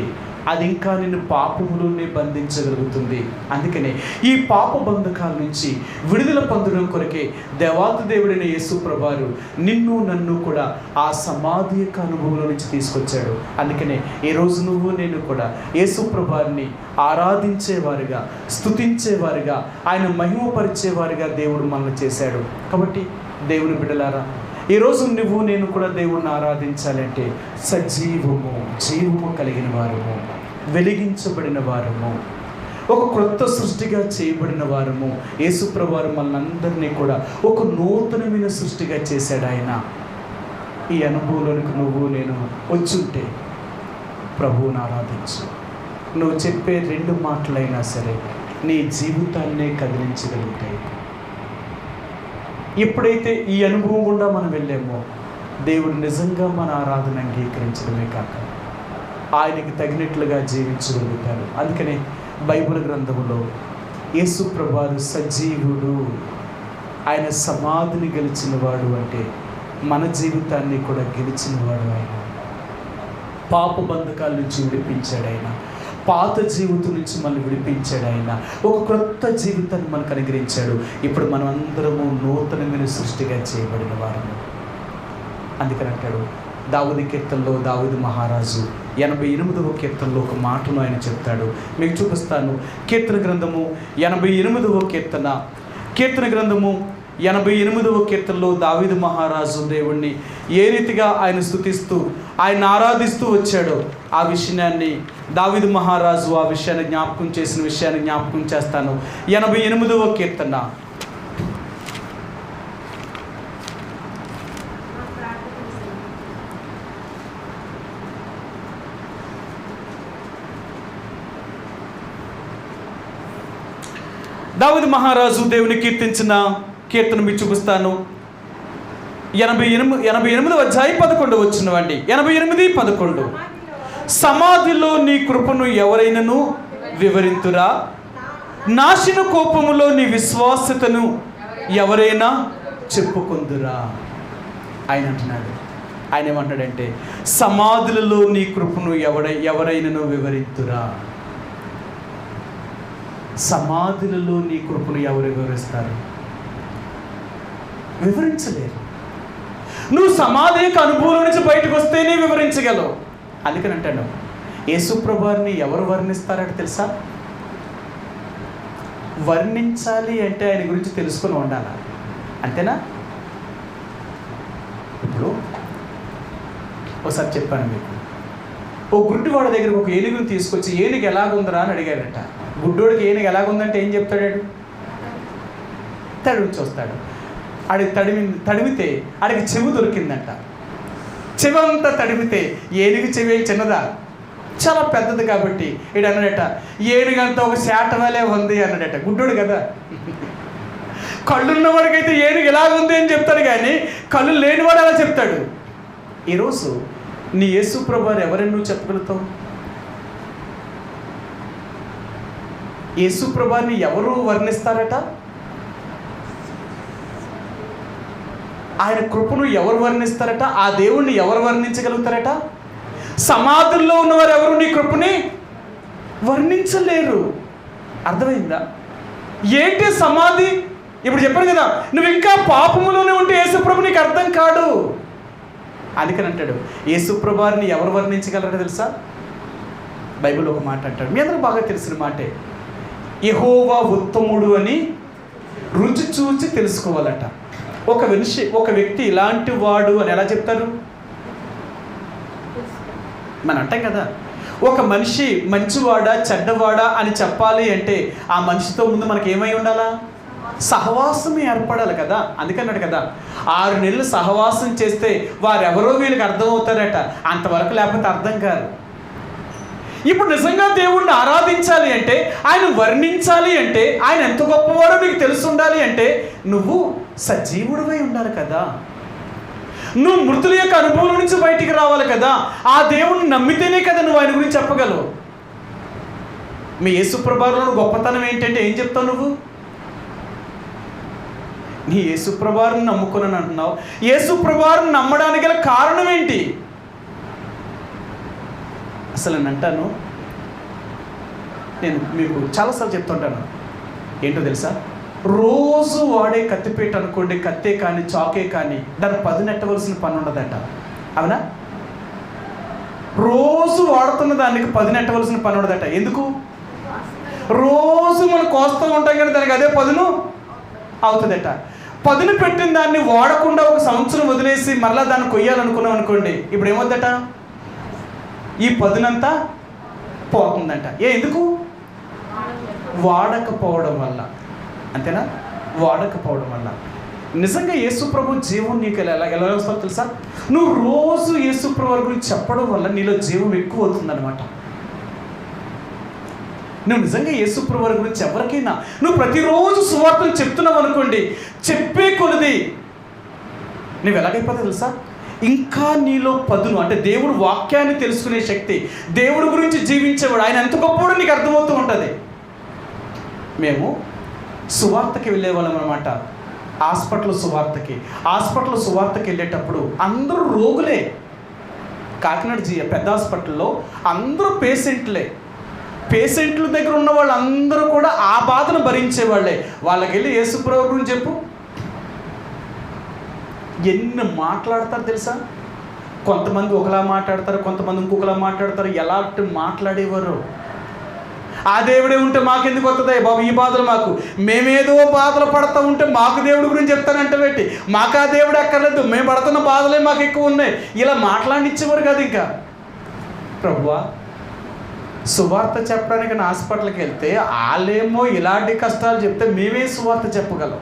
అది ఇంకా నిన్ను పాపములోనే బంధించగలుగుతుంది. అందుకనే ఈ పాప బంధకాల నుంచి విడుదల పొందడం కొరకే దేవాతి దేవుడైన యేసు ప్రభువారు నిన్ను నన్ను కూడా ఆ సమాధి యొక్క అనుభవంలో నుంచి తీసుకొచ్చాడు. అందుకనే ఈరోజు నువ్వు నేను కూడా యేసు ప్రభువారిని ఆరాధించేవారుగా, స్తుతించేవారుగా, ఆయన మహిమపరిచేవారుగా దేవుడు మనల్ని చేశాడు. కాబట్టి దేవుని బిడ్డలారా, ఈరోజు నువ్వు నేను కూడా దేవుణ్ణి ఆరాధించాలంటే సజీవము, జీవము కలిగిన వారము, వెలిగించబడిన వారము, ఒక క్రొత్త సృష్టిగా చేయబడిన వారము. యేసు ప్రభువారు మనందరినీ కూడా ఒక నూతనమైన సృష్టిగా చేశాడు. ఆయన ఈ అనుభవంలోనికి నువ్వు నేను వచ్చుంటే ప్రభువుని ఆరాధించు. నువ్వు చెప్పే 2 మాటలైనా సరే నీ జీవితాన్నే కదిలించగలుగుతాయి. ఎప్పుడైతే ఈ అనుభవం గుండా మనం వెళ్ళామో దేవుడు నిజంగా మన ఆరాధన అంగీకరించడమే కాక ఆయనకి తగినట్లుగా జీవించగలుగుతారు. అందుకనే బైబిల్ గ్రంథంలో యేసు ప్రభువారు సజీవుడు, ఆయన సమాధిని గెలిచినవాడు అంటే మన జీవితాన్ని కూడా గెలిచినవాడు. ఆయన పాప బంధకాల నుంచి విడిపించాడు. ఆయన పాత జీవితం నుంచి మనల్ని విడిపించాడు. ఆయన ఒక క్రొత్త జీవితాన్ని మనకు అనుగ్రహించాడు. ఇప్పుడు మనం అందరము నూతనమైన సృష్టిగా చేయబడిన వారము. అందుకని అంటాడు దావీదు కీర్తనలో దావీదు మహారాజు 88వ కీర్తనలో ఒక మాటను ఆయన చెప్తాడు. మీకు చూపిస్తాను. కీర్తన గ్రంథము 88వ కీర్తన గ్రంథము 88వ కీర్తనలో దావీదు మహారాజు దేవుణ్ణి ఏ రీతిగా ఆయన స్తుతిస్తూ ఆయన ఆరాధిస్తూ వచ్చాడో ఆ విషయాన్ని దావీదు మహారాజు ఆ విషయాన్ని జ్ఞాపకం చేసిన విషయాన్ని జ్ఞాపకం చేస్తాను. 88వ కీర్తన దావీదు మహారాజు దేవుని కీర్తించిన కీర్తన మీకు చూపిస్తాను. 88వ అధ్యాయం 11 వచ్చినవండి. 88:11 సమాధిలో నీ కృపను ఎవరైనను వివరింతురా, నాశన కోపములో నీ విశ్వాసతను ఎవరైనా చెప్పుకుందురా. ఆయన అంటున్నాడు. ఆయన ఏమంటాడంటే సమాధులలో నీ కృపను ఎవరైనను వివరింతురా. సమాధులలో నీ కృపను ఎవరు వివరిస్తారు? వివరించలేరు. నువ్వు సమాధి యొక్క అనుభవం నుంచి బయటకు వస్తేనే వివరించగలవు. అందుకని అంటాను యేసు ప్రభువారిని ఎవరు వర్ణిస్తారట తెలుసా? వర్ణించాలి అంటే ఆయన గురించి తెలుసుకొని ఉండాలి. అంతేనా? ఇప్పుడు ఒకసారి చెప్పాను మీకు, ఓ గుడ్డివాడి దగ్గరకు ఒక ఏనుగుని తీసుకొచ్చి ఏనుగు ఎలాగుందరా అని అడిగాడట. గుడ్డోడికి ఏనుగు ఎలాగుందంటే ఏం చెప్తాడు? తడిమి చూస్తాడు. ఆడికి తడిమితే ఆడికి చెవి దొరికిందంట. చెవి అంతా తడిమితే ఏనుగు చెవి చిన్నదా? చాలా పెద్దది. కాబట్టి ఇడు అన్నాడట, ఏనుగంతా ఒక శాట వలే ఉంది అన్నాడట. గుడ్డోడు కదా. కళ్ళున్నవాడికైతే ఏనుగు ఎలాగుంది అని చెప్తాడు, కానీ కళ్ళు లేనివాడు అలా చెప్తాడు. ఈరోజు నీ యేసు ప్రభువారు ఎవరని నువ్వు చెప్పగలుగుతావు? యేసు ప్రభువారిని ఎవరు వర్ణిస్తారట? ఆయన కృపను ఎవరు వర్ణిస్తారట? ఆ దేవుణ్ణి ఎవరు వర్ణించగలుగుతారట? సమాధుల్లో ఉన్నవారు ఎవరు నీ కృపని వర్ణించలేరు. అర్థమైందా? ఏంటి సమాధి? ఇప్పుడు చెప్పాను కదా, నువ్వు ఇంకా పాపములోనే ఉంటే యేసుప్రభు నీకు అర్థం కాడు. అందుకని అంటాడు, యేసుప్రభుని ఎవరు వర్ణించగలరో తెలుసా? బైబిల్ ఒక మాట అంటాడు, మీ అందరూ బాగా తెలిసిన మాటే, యెహోవా ఉత్తముడు అని రుచి చూచి తెలుసుకోవాలట. ఒక వ్యక్తి ఇలాంటి వాడు అని ఎలా చెప్తారు? మనం అంటాం కదా, ఒక మనిషి మంచివాడా చెడ్డవాడా అని చెప్పాలి అంటే ఆ మనిషితో ముందు మనకి ఏమై ఉండాలా? సహవాసం ఏర్పడాలి కదా. అందుకన్నాడు కదా, 6 నెలలు సహవాసం చేస్తే వారెవరో వీళ్ళకి అర్థమవుతారట. అంతవరకు లేకపోతే అర్థం కాదు. ఇప్పుడు నిజంగా దేవుణ్ణి ఆరాధించాలి అంటే, ఆయన వర్ణించాలి అంటే, ఆయన ఎంత గొప్పవాడో నీకు తెలిసి ఉండాలి అంటే నువ్వు సజీవుడివై ఉండాలి కదా. నువ్వు మృతుల యొక్క అనుభవం నుంచి బయటికి రావాలి కదా. ఆ దేవుణ్ణి నమ్మితేనే కదా నువ్వు ఆయన గురించి చెప్పగలవు. మీ యేసుప్రభువులో గొప్పతనం ఏంటంటే ఏం చెప్తావు నువ్వు? నీ యేసుప్రభువుని నమ్ముకున్నాను అంటున్నావు. యేసుప్రభువుని నమ్మడానికి గల కారణం ఏంటి? అసలు నేను అంటాను, నేను మీకు చాలాసార్లు చెప్తుంటాను, ఏంటో తెలుసా? రోజు వాడే కత్తిపేట అనుకోండి, కత్తే కానీ చాకే కానీ దాన్ని 10 నెట్టవలసిన పని ఉండదట. అవునా? రోజు వాడుతున్న దానికి 10 నెట్టవలసిన పని ఉండదట. ఎందుకు? రోజు మనం కోస్తూ ఉంటాం కానీ దానికి అదే 10 అవుతుందట. 10 పెట్టిన దాన్ని వాడకుండా 1 సంవత్సరం వదిలేసి మరలా దాన్ని కొయ్యాలనుకున్నాం అనుకోండి, ఇప్పుడు ఏమవుద్దట? ఈ 10 పోతుందంట. ఎందుకు? వాడకపోవడం వల్ల. అంతేనా? వాడకపోవడం వల్ల. నిజంగా యేసుప్రభు జీవం నీకు ఎలా వస్తుందో తెలుసా? నువ్వు రోజు యేసుప్రభు గురించి చెప్పడం వల్ల నీలో జీవం ఎక్కువ అవుతుందన్నమాట. నువ్వు నిజంగా యేసుప్రభు గురించి ఎవరికైనా నువ్వు ప్రతిరోజు సువార్తను చెప్తున్నావు అనుకోండి, చెప్పే కొలది నువ్వు ఎలాగైపోతావు తెలుసా? ఇంకా నీలో పదును, అంటే దేవుడు వాక్యాన్ని తెలుసుకునే శక్తి, దేవుడి గురించి జీవించేవాడు, ఆయన ఎంత గొప్పవాడో నీకు అర్థమవుతూ ఉంటుంది. మేము సువార్తకి వెళ్ళేవాళ్ళం అనమాట. హాస్పిటల్ సువార్తకి వెళ్ళేటప్పుడు అందరూ రోగులే. కాకినాడ పెద్ద హాస్పిటల్లో అందరూ పేషెంట్ల దగ్గర ఉన్న వాళ్ళందరూ కూడా ఆ బాధను భరించేవాళ్ళే. వాళ్ళకి వెళ్ళి యేసుప్రభు గురించి చెప్పు, ఎన్ని మాట్లాడతారు తెలుసా? కొంతమంది ఒకలా మాట్లాడతారు, కొంతమంది ఇంకొకలా మాట్లాడతారు. ఎలాంటి మాట్లాడేవారు? ఆ దేవుడే ఉంటే మాకెందుకు వస్తుంది బాబు ఈ బాధలు? మేమేదో బాధలు పడుతూ ఉంటే మాకు దేవుడి గురించి చెప్తానంటే పెట్టి, మాకు ఆ దేవుడు అక్కర్లేదు, మేము పడుతున్న బాధలే మాకు ఎక్కువ ఉన్నాయి. ఇలా మాట్లాడినిచ్చేవారు కదా. ఇంకా ప్రభువా, సువార్త చెప్పడానికి నా హాస్పిటల్కి వెళ్తే వాళ్ళేమో ఇలాంటి కష్టాలు చెప్తే మేమే సువార్త చెప్పగలం.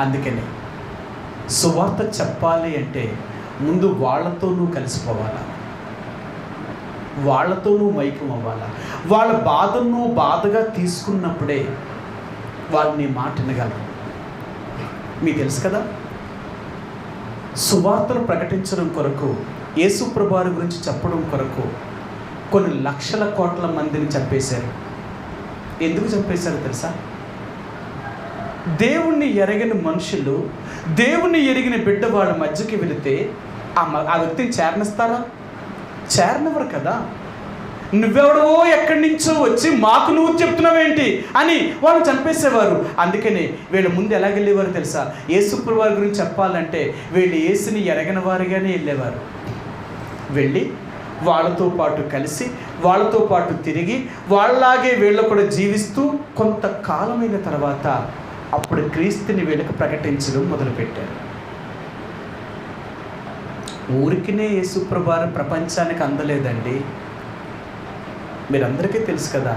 అందుకని సువార్త చెప్పాలి అంటే ముందు వాళ్ళతో నువ్వు కలిసిపోవాలా, వాళ్ళతో నువ్వు మైకం అవ్వాలా. వాళ్ళ బాధను నువ్వు బాధగా తీసుకున్నప్పుడే వాళ్ళు నీ మాట వినగలరు. మీకు తెలుసు కదా, సువార్తను ప్రకటించడం కొరకు, యేసుప్రభువారి గురించి చెప్పడం కొరకు కొన్ని లక్షల కోట్ల మందిని చంపేశారు. ఎందుకు చంపేశారో తెలుసా? దేవుణ్ణి ఎరగిన మనుషులు, దేవుణ్ణి ఎరిగిన బిడ్డ వాళ్ళ మధ్యకి వెళితే ఆ వ్యక్తిని చేరనిస్తారా? చేరనివ్వరు కదా. నువ్వెవడవో ఎక్కడి నుంచో వచ్చి మాకు నువ్వు చెప్తున్నావేంటి అని వాళ్ళు చంపేసేవారు. అందుకని వీళ్ళ ముందు ఎలాగెళ్ళేవారు తెలుసా? యేసుప్రభు వారి గురించి చెప్పాలంటే వీళ్ళు యేసుని ఎరగిన వారిగానే వెళ్ళేవారు. వెళ్ళి వాళ్ళతో పాటు కలిసి, వాళ్ళతో పాటు తిరిగి, వాళ్ళలాగే వీళ్ళు కూడా జీవిస్తూ కొంతకాలమైన తర్వాత అప్పుడు క్రీస్తుని వీళ్ళకి ప్రకటించడం మొదలుపెట్టారు. ఊరికినే యేసుప్రభువారు ప్రపంచానికి అందలేదండి. మీరందరికీ తెలుసు కదా,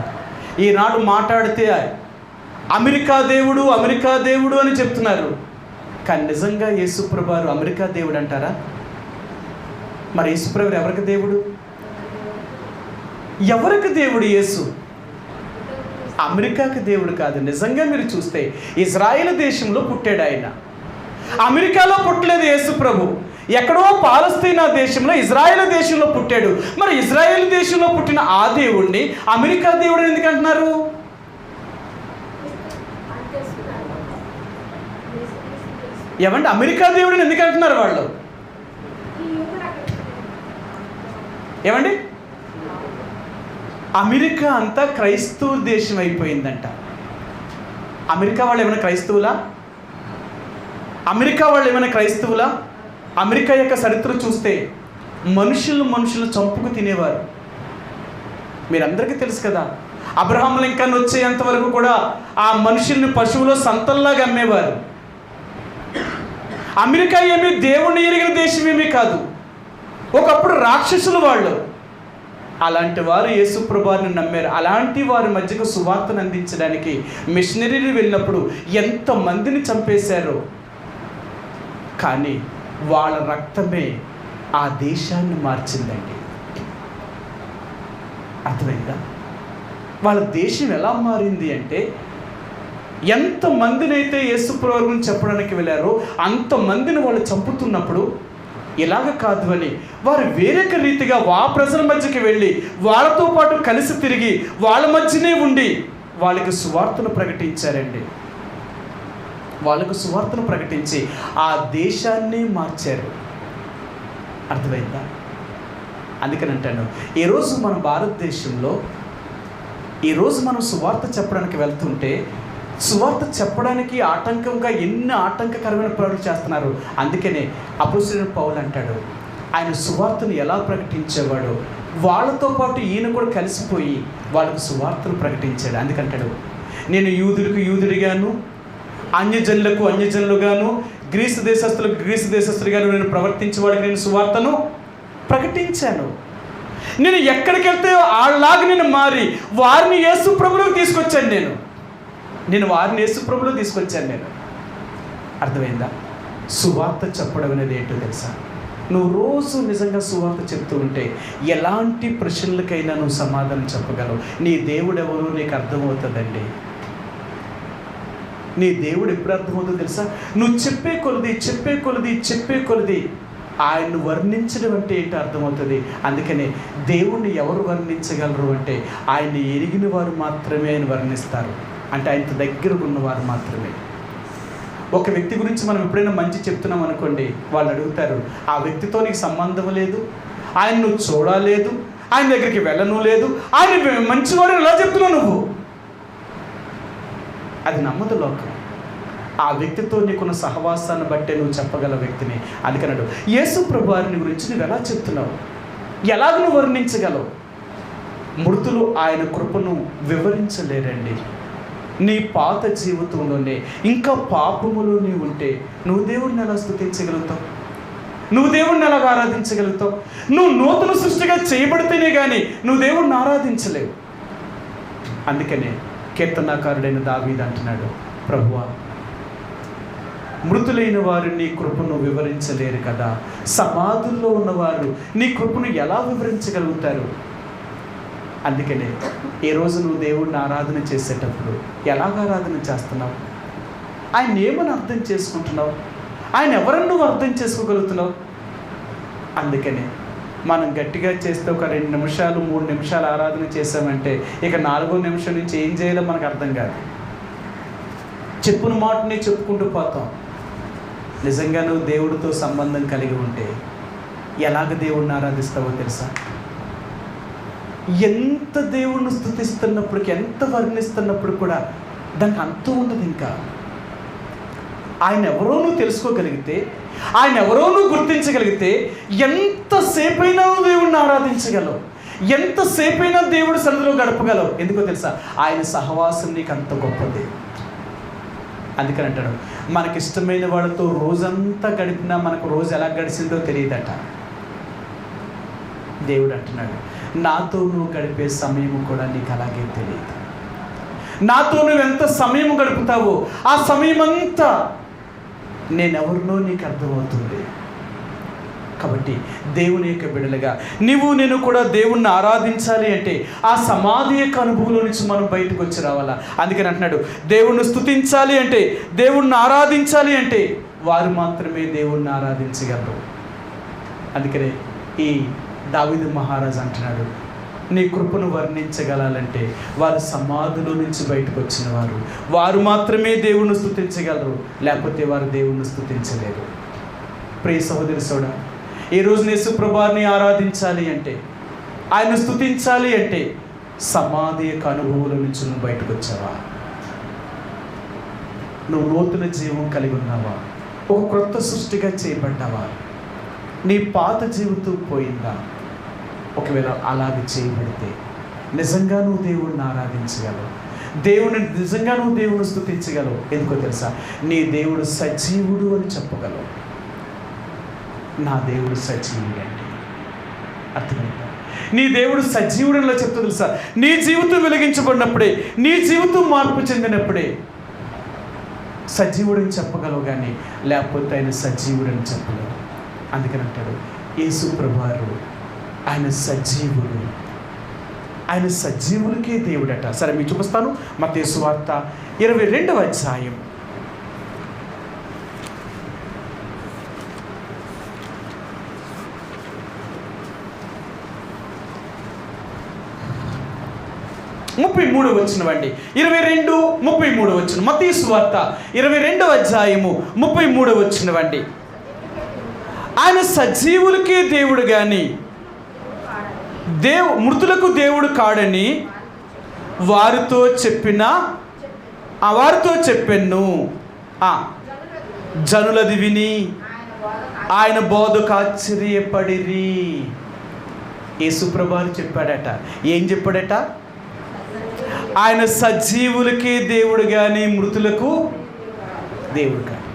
ఈనాడు మాట్లాడితే అమెరికా దేవుడు అమెరికా దేవుడు అని చెప్తున్నారు. కానీ నిజంగా యేసుప్రభు వారు అమెరికా దేవుడు అంటారా? మరి యేసుప్రభు ఎవరికి దేవుడు? ఎవరికి దేవుడు యేసు? అమెరికాకి దేవుడు కాదు. నిజంగా మీరు చూస్తే ఇజ్రాయేల్ దేశంలో పుట్టాడు ఆయన. అమెరికాలో పుట్టలేదు యేసు ప్రభు. ఎక్కడో పాలస్తీనా దేశంలో ఇజ్రాయేల్ దేశంలో పుట్టాడు. మరి ఇజ్రాయేల్ దేశంలో పుట్టిన ఆ దేవుడిని అమెరికా దేవుడు ఎందుకు అంటున్నారు? ఏమంటే అమెరికా దేవుడిని ఎందుకు అంటున్నారు వాళ్ళు? ఏమండి, అమెరికా అంతా క్రైస్తవ దేశం అయిపోయిందంట. అమెరికా వాళ్ళు ఏమైనా క్రైస్తవులా? అమెరికా వాళ్ళు ఏమైనా క్రైస్తవులా? అమెరికా యొక్క చరిత్ర చూస్తే మనుషులు చంపుకు తినేవారు. మీరందరికీ తెలుసు కదా, అబ్రహాం లింకన్ వచ్చేంత వరకు కూడా ఆ మనుషుల్ని పశువులో సంతల్లాగా అమ్మేవారు. అమెరికా ఏమీ దేవుణ్ణి ఎరిగిన దేశం ఏమీ కాదు. ఒకప్పుడు రాక్షసులు వాళ్ళు. అలాంటి వారు యేసుప్రభుని నమ్మారు. అలాంటి వారి మధ్యకు సువార్తను అందించడానికి మిషనరీలు వెళ్ళినప్పుడు ఎంతమందిని చంపేశారో. కానీ వాళ్ళ రక్తమే ఆ దేశాన్ని మార్చిందండి. అర్థమైందా? వాళ్ళ దేశం ఎలా మారింది అంటే, ఎంతమందినైతే యేసుప్రభు గురించి చెప్పడానికి వెళ్ళారో అంతమందిని వాళ్ళు చంపుతున్నప్పుడు ఇలాగ కాదు అని వారు వేరొక రీతిగా ప్రజల మధ్యకి వెళ్ళి వాళ్ళతో పాటు కలిసి తిరిగి వాళ్ళ మధ్యనే ఉండి వాళ్ళకి సువార్తను ప్రకటించారండి. వాళ్ళకు సువార్తను ప్రకటించి ఆ దేశాన్ని మార్చారు. అర్థమైందా? అందుకని అంటాను, ఈరోజు మన భారతదేశంలో ఈరోజు మనం సువార్త చెప్పడానికి వెళ్తుంటే సువార్త చెప్పడానికి ఆటంకంగా ఎన్ని ఆటంకకరమైన పనులు చేస్తున్నారు. అందుకనే అపోస్తలుడైన పౌలు అంటాడు, ఆయన సువార్తను ఎలా ప్రకటించేవాడు, వాళ్ళతో పాటు ఈయన కూడా కలిసిపోయి వాళ్ళకు సువార్తను ప్రకటించాడు. అందుకంటాడు, నేను యూదులకు యూదుడిగాను, అన్యజనులకు అన్యజనులుగాను, గ్రీసు దేశస్తులకు గ్రీసు దేశస్తులుగాను నేను ప్రవర్తించేవాడికి నేను సువార్తను ప్రకటించాను. నేను ఎక్కడికి వెళ్తే వాళ్ళలాగా నేను మారి వారిని యేసు ప్రభువులోకి తీసుకొచ్చాను. నేను వారిని యేసు ప్రభువులోకి తీసుకొచ్చాను. నేను అర్థమైందా? సువార్త చెప్పడం అనేది ఏంటో తెలుసా? నువ్వు రోజు నిజంగా సువార్త చెప్తూ ఉంటే ఎలాంటి ప్రశ్నలకైనా నువ్వు సమాధానం చెప్పగలవు. నీ దేవుడు ఎవరో నీకు అర్థమవుతుందండి. నీ దేవుడు ఎప్పుడు అర్థమవుతుందో తెలుసా? నువ్వు చెప్పే కొలది ఆయన్ను వర్ణించడం అంటే ఏంటో అర్థమవుతుంది. అందుకనే దేవుణ్ణి ఎవరు వర్ణించగలరు అంటే ఆయన్ని ఎరిగిన వారు మాత్రమే ఆయన వర్ణిస్తారు. అంటే ఆయనతో దగ్గర ఉన్నవారు మాత్రమే. ఒక వ్యక్తి గురించి మనం ఎప్పుడైనా మంచి చెప్తున్నాం అనుకోండి, వాళ్ళు అడుగుతారు, ఆ వ్యక్తితో నీకు సంబంధం లేదు, ఆయన నువ్వు చూడలేదు, ఆయన దగ్గరికి వెళ్ళను లేదు, ఆయన మంచివాడు ఎలా చెప్తున్నావు నువ్వు? అది నమ్మదు లోకం. ఆ వ్యక్తితో నీకున్న సహవాసాన్ని బట్టే నువ్వు చెప్పగల వ్యక్తిని. అందుకన్నాడు, యేసు ప్రభు వారిని గురించి నువ్వు ఎలా చెప్తున్నావు, ఎలాగ నువ్వు వర్ణించగలవు? మృతులు ఆయన కృపను వివరించలేరండి. నీ పాత జీవితంలోనే ఇంకా పాపములో నీవు ఉంటే నువ్వు దేవుడిని ఎలా స్తుతించగలుగుతావు? నువ్వు దేవుడిని ఎలాగ ఆరాధించగలుగుతావు? నువ్వు నూతన సృష్టిగా చేయబడితేనే కానీ నువ్వు దేవుడిని ఆరాధించలేవు. అందుకనే కీర్తనాకారుడైన దావీదు అంటున్నాడు, ప్రభువా, మృతులైన వారు నీ కృపను వివరించలేరు కదా, సమాధుల్లో ఉన్నవారు నీ కృపను ఎలా వివరించగలుగుతారు? అందుకనే ఈరోజు నువ్వు దేవుడిని ఆరాధన చేసేటప్పుడు ఎలాగ ఆరాధన చేస్తున్నావు? ఆయన ఏమని అర్థం చేసుకుంటున్నావు? ఆయన ఎవరని నువ్వు అర్థం చేసుకోగలుగుతున్నావు? అందుకనే మనం గట్టిగా చేస్తే ఒక 2 నిమిషాలు 3 నిమిషాలు ఆరాధన చేసామంటే ఇక 4వ నిమిషం నుంచి ఏం చేయాలో మనకు అర్థం కాదు. చెప్పున మాటని చెప్పుకుంటూ పోతాం. నిజంగా నువ్వు దేవుడితో సంబంధం కలిగి ఉంటే ఎలాగ దేవుడిని ఆరాధిస్తావో తెలుసా? ఎంత దేవుణ్ణి స్తుతిస్తున్నప్పటికీ, ఎంత వర్ణిస్తున్నప్పుడు కూడా దానికి అంతం ఉండదు. ఇంకా ఆయన ఎవరో నువ్వు తెలుసుకోగలిగితే, ఆయన ఎవరో నువ్వు గుర్తించగలిగితే ఎంతసేపైనా నువ్వు దేవుడిని ఆరాధించగలవు, ఎంతసేపైనా దేవుడి సన్నిధిలో గడపగలవు. ఎందుకో తెలుసా? ఆయన సహవాసం నీకు అంత గొప్పది. అందుకని అంటాడు, మనకిష్టమైన వాళ్ళతో రోజంతా గడిపినా మనకు రోజు ఎలా గడిచిందో తెలియదట. దేవుడు అంటున్నాడు, నాతో నువ్వు గడిపే సమయం కూడా నీకు అలాగే తెలియదు. నాతో నువ్వు ఎంత సమయం గడుపుతావో ఆ సమయం అంతా నేనెవరినో నీకు అర్థమవుతుంది. కాబట్టి దేవుని యొక్క బిడ్డలుగా నేను కూడా దేవుణ్ణి ఆరాధించాలి అంటే ఆ సమాధి యొక్క అనుభవంలో నుంచి మనం బయటకు వచ్చి రావాలా. అందుకని అంటున్నాడు, దేవుణ్ణి స్తుతించాలి అంటే, దేవుణ్ణి ఆరాధించాలి అంటే వారు మాత్రమే దేవుణ్ణి ఆరాధించగలరు. అందుకనే ఈ దావీదు మహారాజు అంటున్నాడు, నీ కృపను వర్ణించగలాలంటే వారు సమాధిలో నుంచి బయటకు వచ్చిన వారు మాత్రమే దేవుణ్ణి స్తుతించగలరు, లేకపోతే వారు దేవుణ్ణి స్తుతించలేరు. ప్రియ సహోదరి సోదరా, ఈరోజు యేసు ప్రభువుని ఆరాధించాలి అంటే, ఆయన స్తుతించాలి అంటే సమాధి యొక్క అనుభవంలో నుంచి నువ్వు బయటకు వచ్చావా? నువ్వు నూతన జీవం కలిగి ఉన్నావా? ఒక క్రొత్త సృష్టిగా చేయబడ్డావా? నీ పాత జీవితం పోయిందా? ఒకవేళ అలాగే చేయబడితే నిజంగా నువ్వు దేవుడిని ఆరాధించగలవు, నిజంగా నువ్వు దేవుని స్తుతించగలవు. ఎందుకో తెలుసా? నీ దేవుడు సజీవుడు అని చెప్పగలవు. నా దేవుడు సజీవుడు అంటే అర్థమైందా? నీ దేవుడు సజీవుడిలో చెప్తా తెలుసా? నీ జీవితం వెలిగించబడినప్పుడే, నీ జీవితం మార్పు చెందినప్పుడే సజీవుడని చెప్పగలవు, కానీ లేకపోతే ఆయన సజీవుడని చెప్పగలవు. అందుకని అంటాడు యేసు ప్రభువారు ఆయన సజీవుడు, ఆయన సజీవులకే దేవుడట. సరే మీకు చూపిస్తాను. మత్తయి సువార్త 22వ అధ్యాయం 33వ వచనం అండి. 22:33 వచనం. మత్తయి సువార్త 22వ అధ్యాయము 33వ వచనం అండి. ఆయన సజీవులకే దేవుడు గాని మృతులకు దేవుడు కాడని వారితో చెప్పెను. జనులది విని ఆయన బోధకు ఆశ్చర్యపడిరి. యేసుప్రభువు చెప్పాడట. ఏం చెప్పాడట? ఆయన సజీవులకే దేవుడు కానీ మృతులకు దేవుడు కాదు.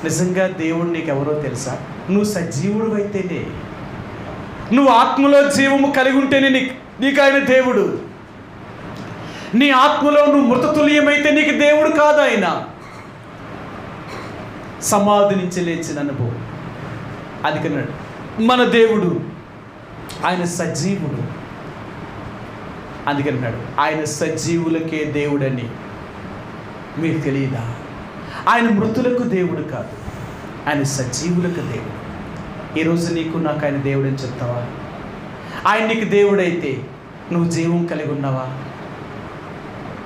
నిజంగా దేవుడు నీకు ఎవరో తెలుసా? నువ్వు సజీవుడు అయితేనే, నువ్వు ఆత్మలో జీవము కలిగి ఉంటేనే నీకు ఆయన దేవుడు. నీ ఆత్మలో నువ్వు మృతతుల్యమైతే నీకు దేవుడు కాదు. ఆయన సమాధి నుంచి లేచిన అనుభవం. అందుకన్నాడు మన దేవుడు ఆయన సజీవుడు. అందుకన్నాడు ఆయన సజీవులకే దేవుడని. మీకు తెలియదా? ఆయన మృతులకు దేవుడు కాదు, ఆయన సజీవులకు దేవుడు. ఈరోజు నీకు నాకు ఆయన దేవుడు అని చెప్తావా? ఆయన నీకు దేవుడైతే నువ్వు జీవం కలిగి ఉన్నావా?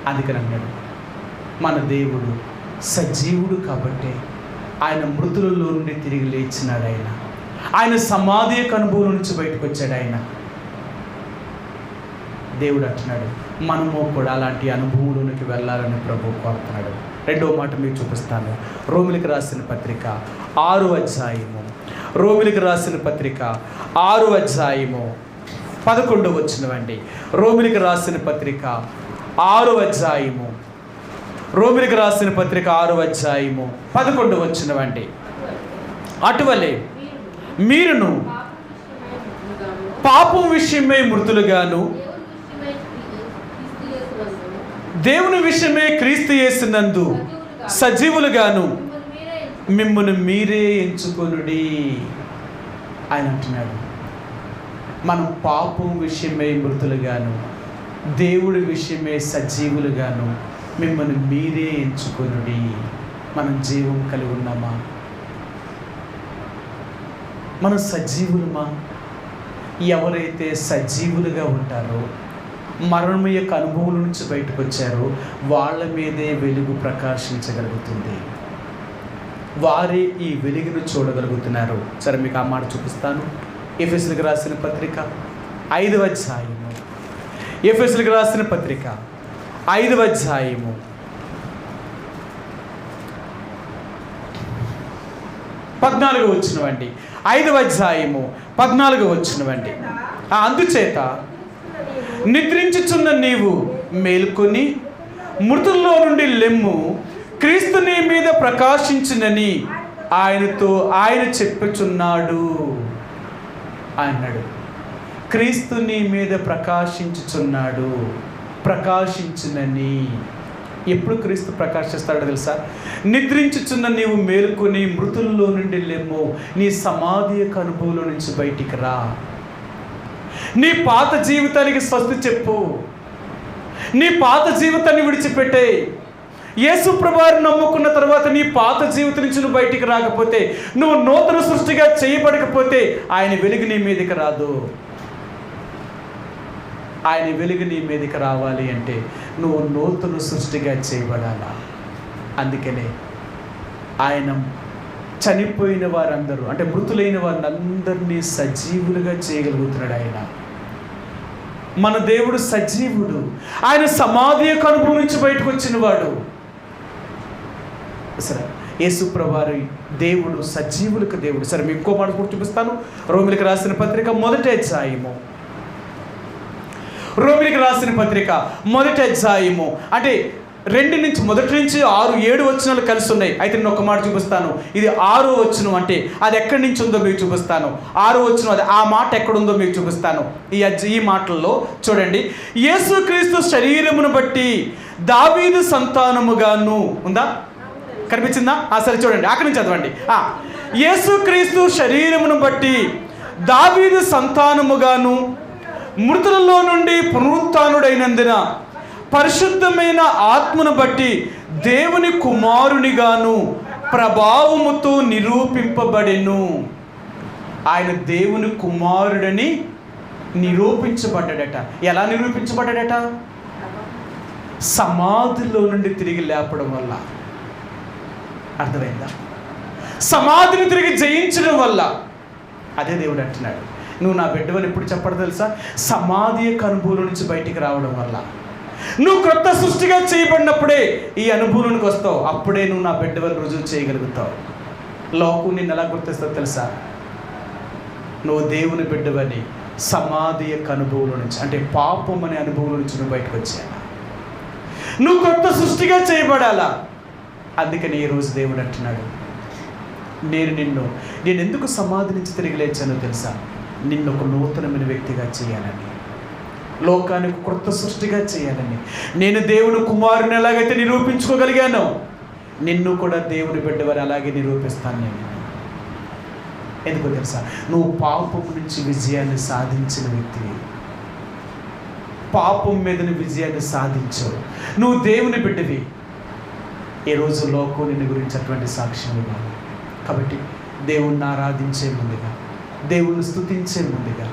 అందుకని అన్నాడు మన దేవుడు సజీవుడు కాబట్టి ఆయన మృతులలో నుండి తిరిగి లేచినాడు. ఆయన సమాధి యొక్క అనుభవం నుంచి బయటకు వచ్చాడు. ఆయన దేవుడు అంటున్నాడు మనము కూడా అలాంటి అనుభవంలోనికి వెళ్ళాలని ప్రభువు కోరుతున్నాడు. రెండో మాట మీకు చూపిస్తాను. రోమిలికి రాసిన పత్రిక 6వ అధ్యాయము, రోమిలికి రాసిన పత్రిక 6వ అధ్యాయము 11వ వచనమండి. రోమిలికి రాసిన పత్రిక 6వ అధ్యాయము, రోమిలికి రాసిన పత్రిక 6వ అధ్యాయము 11వ వచనమండి. అటువలే మీరును పాపం విషయమై మృతులుగాను దేవుని విషయమే క్రీస్తు యేసునందు సజీవులుగాను మిమ్మల్ని మీరే ఎంచుకొనుడి. ఆయన అంటున్నాడు మనం పాపం విషయమై మృతులుగాను దేవుడి విషయమే సజీవులుగాను మిమ్మల్ని మీరే ఎంచుకొనుడి. మనం జీవం కలిగి ఉన్నామా? మనం సజీవులమా? ఎవరైతే సజీవులుగా ఉంటారో, మరణం యొక్క అనుభవం నుంచి బయటకు వచ్చారో వాళ్ళ మీదే వెలుగు ప్రకాశించగలుగుతుంది. వారే ఈ వెలుగును చూడగలుగుతున్నారు. సరే మీకు ఆ మాట చూపిస్తాను. ఎఫెసీయులకు రాసిన పత్రిక 5వ అధ్యాయము, ఎఫెసీయులకు రాసిన పత్రిక 5వ అధ్యాయము 14వ వచనమండి. 5వ అధ్యాయము 14వ వచనమండి. అందుచేత నిద్రించుచున్న నీవు మేల్కొని మృతుల్లో నుండి లెమ్ము, క్రీస్తు నీ మీద ప్రకాశించునని ఆయన చెప్పుచున్నాడు అన్నాడు. క్రీస్తు నీ మీద ప్రకాశించుచున్నాడు. ప్రకాశించునని. ఎప్పుడు క్రీస్తు ప్రకాశిస్తాడో తెలుసా? నిద్రించుచున్న నీవు మేలుకొని మృతుల్లో నుండి లేమో, నీ సమాధి యొక్క అనుభవంలో నుంచి బయటికి రా. నీ పాత జీవితానికి స్వస్తి చెప్పు. నీ పాత జీవితాన్ని విడిచిపెట్టే. యేసు ప్రభువుని నమ్ముకున్న తర్వాత నీ పాత జీవితం నుంచి నువ్వు బయటికి రాకపోతే, నువ్వు నూతన సృష్టిగా చేయబడకపోతే ఆయన వెలుగు నీ మీదకి రాదు. ఆయన వెలుగు నీ మీదకి రావాలి అంటే నువ్వు నూతన సృష్టిగా చేయబడాలా. అందుకనే ఆయన చనిపోయిన వారందరూ, అంటే మృతులైన వారిని అందరినీ సజీవులుగా చేయగలుగుతున్నాడు. ఆయన మన దేవుడు సజీవుడు. ఆయన సమాధి యొక్క అనుభవం నుంచి బయటకు వచ్చినవాడు. సరే, యేసు ప్రభువారి దేవుడు సజీవులకు దేవుడు. సరే, మీకు ఇంకో మాట కూడా చూపిస్తాను. రోమిలికి రాసిన పత్రిక మొదటి అధ్యాయము, రోమిలికి రాసిన పత్రిక మొదటి అధ్యాయము అంటే 2 నుంచి మొదటి నుంచి 6, 7 వచనాలు కలిసి ఉన్నాయి. అయితే నేను ఒక మాట చూపిస్తాను. ఇది 6వ వచనం, అంటే అది ఎక్కడి నుంచి ఉందో మీకు చూపిస్తాను. 6వ వచనం, అది ఆ మాట ఎక్కడుందో మీకు చూపిస్తాను. ఈ మాటల్లో చూడండి. యేసుక్రీస్తు శరీరమును బట్టి దావీదు సంతానముగాను ఉందా? కనిపించిందా? సరే చూడండి, అక్కడి నుంచి చదవండి. యేసుక్రీస్తు శరీరమును బట్టి దావీదు సంతానముగాను మృతులలో నుండి పునరుత్థానుడైనందున పరిశుద్ధమైన ఆత్మను బట్టి దేవుని కుమారునిగాను ప్రభావముతో నిరూపింపబడెను. ఆయన దేవుని కుమారుడని నిరూపించబడ్డాడట. ఎలా నిరూపించబడ్డాడట? సమాధిలో నుండి తిరిగి లేపడం వల్ల. అర్థమైందా? సమాధిని తిరిగి జయించడం వల్ల. అదే దేవుడు అంటున్నాడు, నువ్వు నా బిడ్డవని ఎప్పుడు చెప్పడం తెలుసా? సమాధి యొక్క అనుభవం నుంచి బయటికి రావడం వల్ల. నువ్వు క్రొత్త సృష్టిగా చేయబడినప్పుడే ఈ అనుభవానికి వస్తావు. అప్పుడే నువ్వు నా బిడ్డవని రుజువు చేయగలుగుతావు. లోకం నిన్ను ఎలా గుర్తిస్తావు తెలుసా? నువ్వు దేవుని బిడ్డవని సమాధి యొక్క అనుభవం నుంచి, అంటే పాపం అనే అనుభవం నుంచి నువ్వు బయటకు వచ్చాను. నువ్వు కొత్త సృష్టిగా చేయబడాలా. అందుకని ఈరోజు దేవుడు అంటున్నాడు, నేను ఎందుకు సమాధి నుంచి తిరిగి లేచానో తెలుసా? నిన్ను ఒక నూతనమైన వ్యక్తిగా చేయాలని, లోకానికి కొత్త సృష్టిగా చేయాలని. నేను దేవుని కుమారుని ఎలాగైతే నిరూపించుకోగలిగానో, నిన్ను కూడా దేవుని బిడ్డవారు అలాగే నిరూపిస్తాను నేను. ఎందుకో తెలుసా? నువ్వు పాపం నుంచి విజయాన్ని సాధించిన వ్యక్తివి. పాపం మీద విజయాన్ని సాధించవు. నువ్వు దేవుని బిడ్డవి. ఈరోజు లోకం నిన్ను గురించి అటువంటి సాక్ష్యం ఇవ్వాలి. కాబట్టి దేవుణ్ణి ఆరాధించే ముందుగా, దేవుణ్ణి స్తుతించే ముందుగా,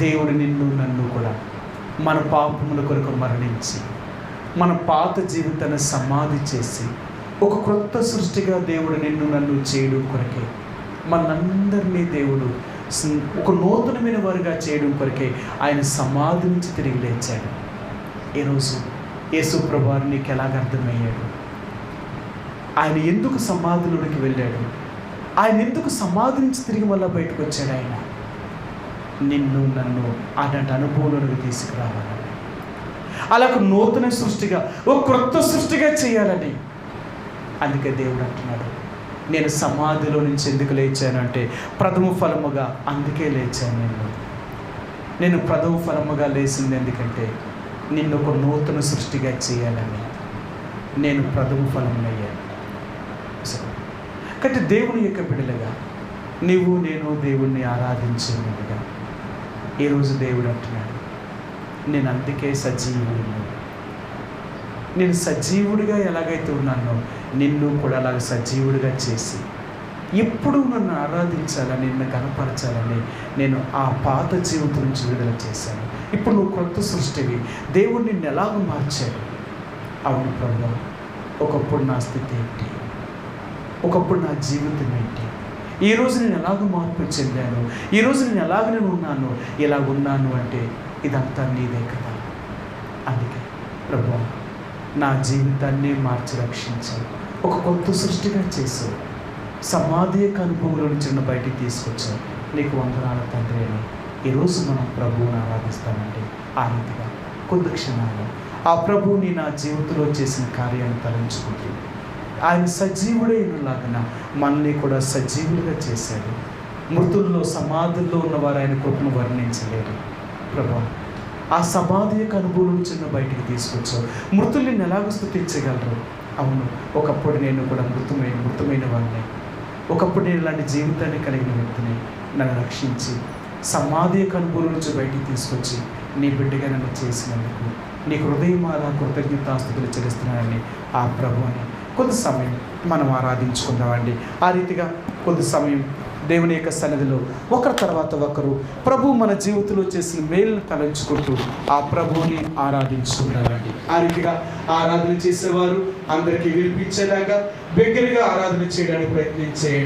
దేవుడు నిన్ను నన్ను కూడా మన పాపముల కొరకు మరణించి మన పాత జీవితాన్ని సమాధి చేసి ఒక క్రొత్త సృష్టిగా దేవుడు నిన్ను నన్ను చేయడం కొరకే, మనందరినీ దేవుడు ఒక నూతనమైన వారిగా చేయడం కొరకే ఆయన సమాధి నుంచి తిరిగి లేచాడు. ఈరోజు యేసు ప్రభువారు నీకు ఎలాగ అర్థమయ్యాడు? ఆయన ఎందుకు సమాధిలోనికి వెళ్ళాడు? ఆయన ఎందుకు సమాధి నుంచి తిరిగి మళ్ళీ బయటకు వచ్చాడు? ఆయన నిన్ను నన్ను అలాంటి అనుభవంలోకి తీసుకురావాలని, అలా ఒక నూతన సృష్టిగా, ఒక క్రొత్త సృష్టిగా చేయాలని. అందుకే దేవుడు అంటున్నాడు, నేను సమాధిలో నుంచి ఎందుకు లేచానంటే ప్రథమ ఫలముగా అందుకే లేచాను. నేను ప్రథమ ఫలముగా లేచింది ఎందుకంటే నిన్ను ఒక నూతన సృష్టిగా చేయాలని నేను ప్రథమ ఫలమునయ్యాను. కాబట్టి దేవుని యొక్క బిడ్డలుగా నీవు నేను దేవుణ్ణి ఆరాధించే ముందుగా ఈరోజు దేవుడు అంటున్నాడు, నేను అందుకే సజీవుడిని. నేను సజీవుడిగా ఎలాగైతే ఉన్నానో నిన్ను కూడా అలాగ సజీవుడిగా చేసి ఎప్పుడు నన్ను ఆరాధించాలని, నిన్ను కనపరచాలని నేను ఆ పాత జీవితం నుంచి విడుదల చేశాను. ఇప్పుడు నువ్వు కొత్త సృష్టివి. దేవుడు నిన్ను ఎలాగ మార్చాడు? అవును ప్రభువా, ఒకప్పుడు నా స్థితి ఏంటి? ఒకప్పుడు నా జీవితం ఏంటి? ఈరోజు నేను ఎలాగ మార్పు చెందాను? ఈరోజు నేను ఎలాగ ఉన్నాను? ఇలాగ ఉన్నాను అంటే ఇదంతా నీదే కదా. అందుకే ప్రభువా, నా జీవితాన్ని మార్చి రక్షించావు, ఒక కొత్త సృష్టిగా చేసావు, సమాధి యొక్క అనుభవంలో నుంచి బయటికి తీసుకొచ్చావు. నీకు వందనాల తండ్రి అని ఈరోజు మనం ప్రభువుని ఆరాధిస్తామండి. ఆ రీతిగా కొద్ది క్షణాలు ఆ ప్రభువుని నా జీవితంలో చేసిన కార్యాన్ని తలంచుకుంటూ ఆయన సజీవుడైనలాగా మనల్ని కూడా సజీవులుగా చేశాడు. మృతుల్లో సమాధుల్లో ఉన్నవారు ఆయన కృపను వర్ణించలేరు. ప్రభువా, ఆ సమాధి యొక్క అనుభవం నుంచి బయటికి తీసుకొచ్చావు. మృతుల్ని ఎలాగో స్తుతించగలరు? అవును, ఒకప్పుడు నేను కూడా మృతమైన వాడిని, ఒకప్పుడు నేను ఇలాంటి జీవితాన్ని కలిగిన వ్యక్తిని. నన్ను రక్షించి సమాధి యొక్క అనుభవం నుంచి బయటికి తీసుకొచ్చి నీ బిడ్డగా నన్ను చేసినందుకు నీకు హృదయమారా కృతజ్ఞతాస్తుతులు చెల్లిస్తున్నానని ఆ ప్రభువుని కొంత సమయం మనం ఆరాధించుకుందామండి. ఆ రీతిగా కొద్ది సమయం దేవుని యొక్క సన్నిధిలో ఒకరి తర్వాత ఒకరు ప్రభు మన జీవితంలో చేసిన మేలును తలంచుకుంటూ ఆ ప్రభువుని ఆరాధించుకుంటారండి. ఆ రీతిగా ఆరాధన చేసేవారు అందరికీ వినిపించేలాగా బిగ్గరగా ఆరాధన చేయడానికి ప్రయత్నం చేయండి.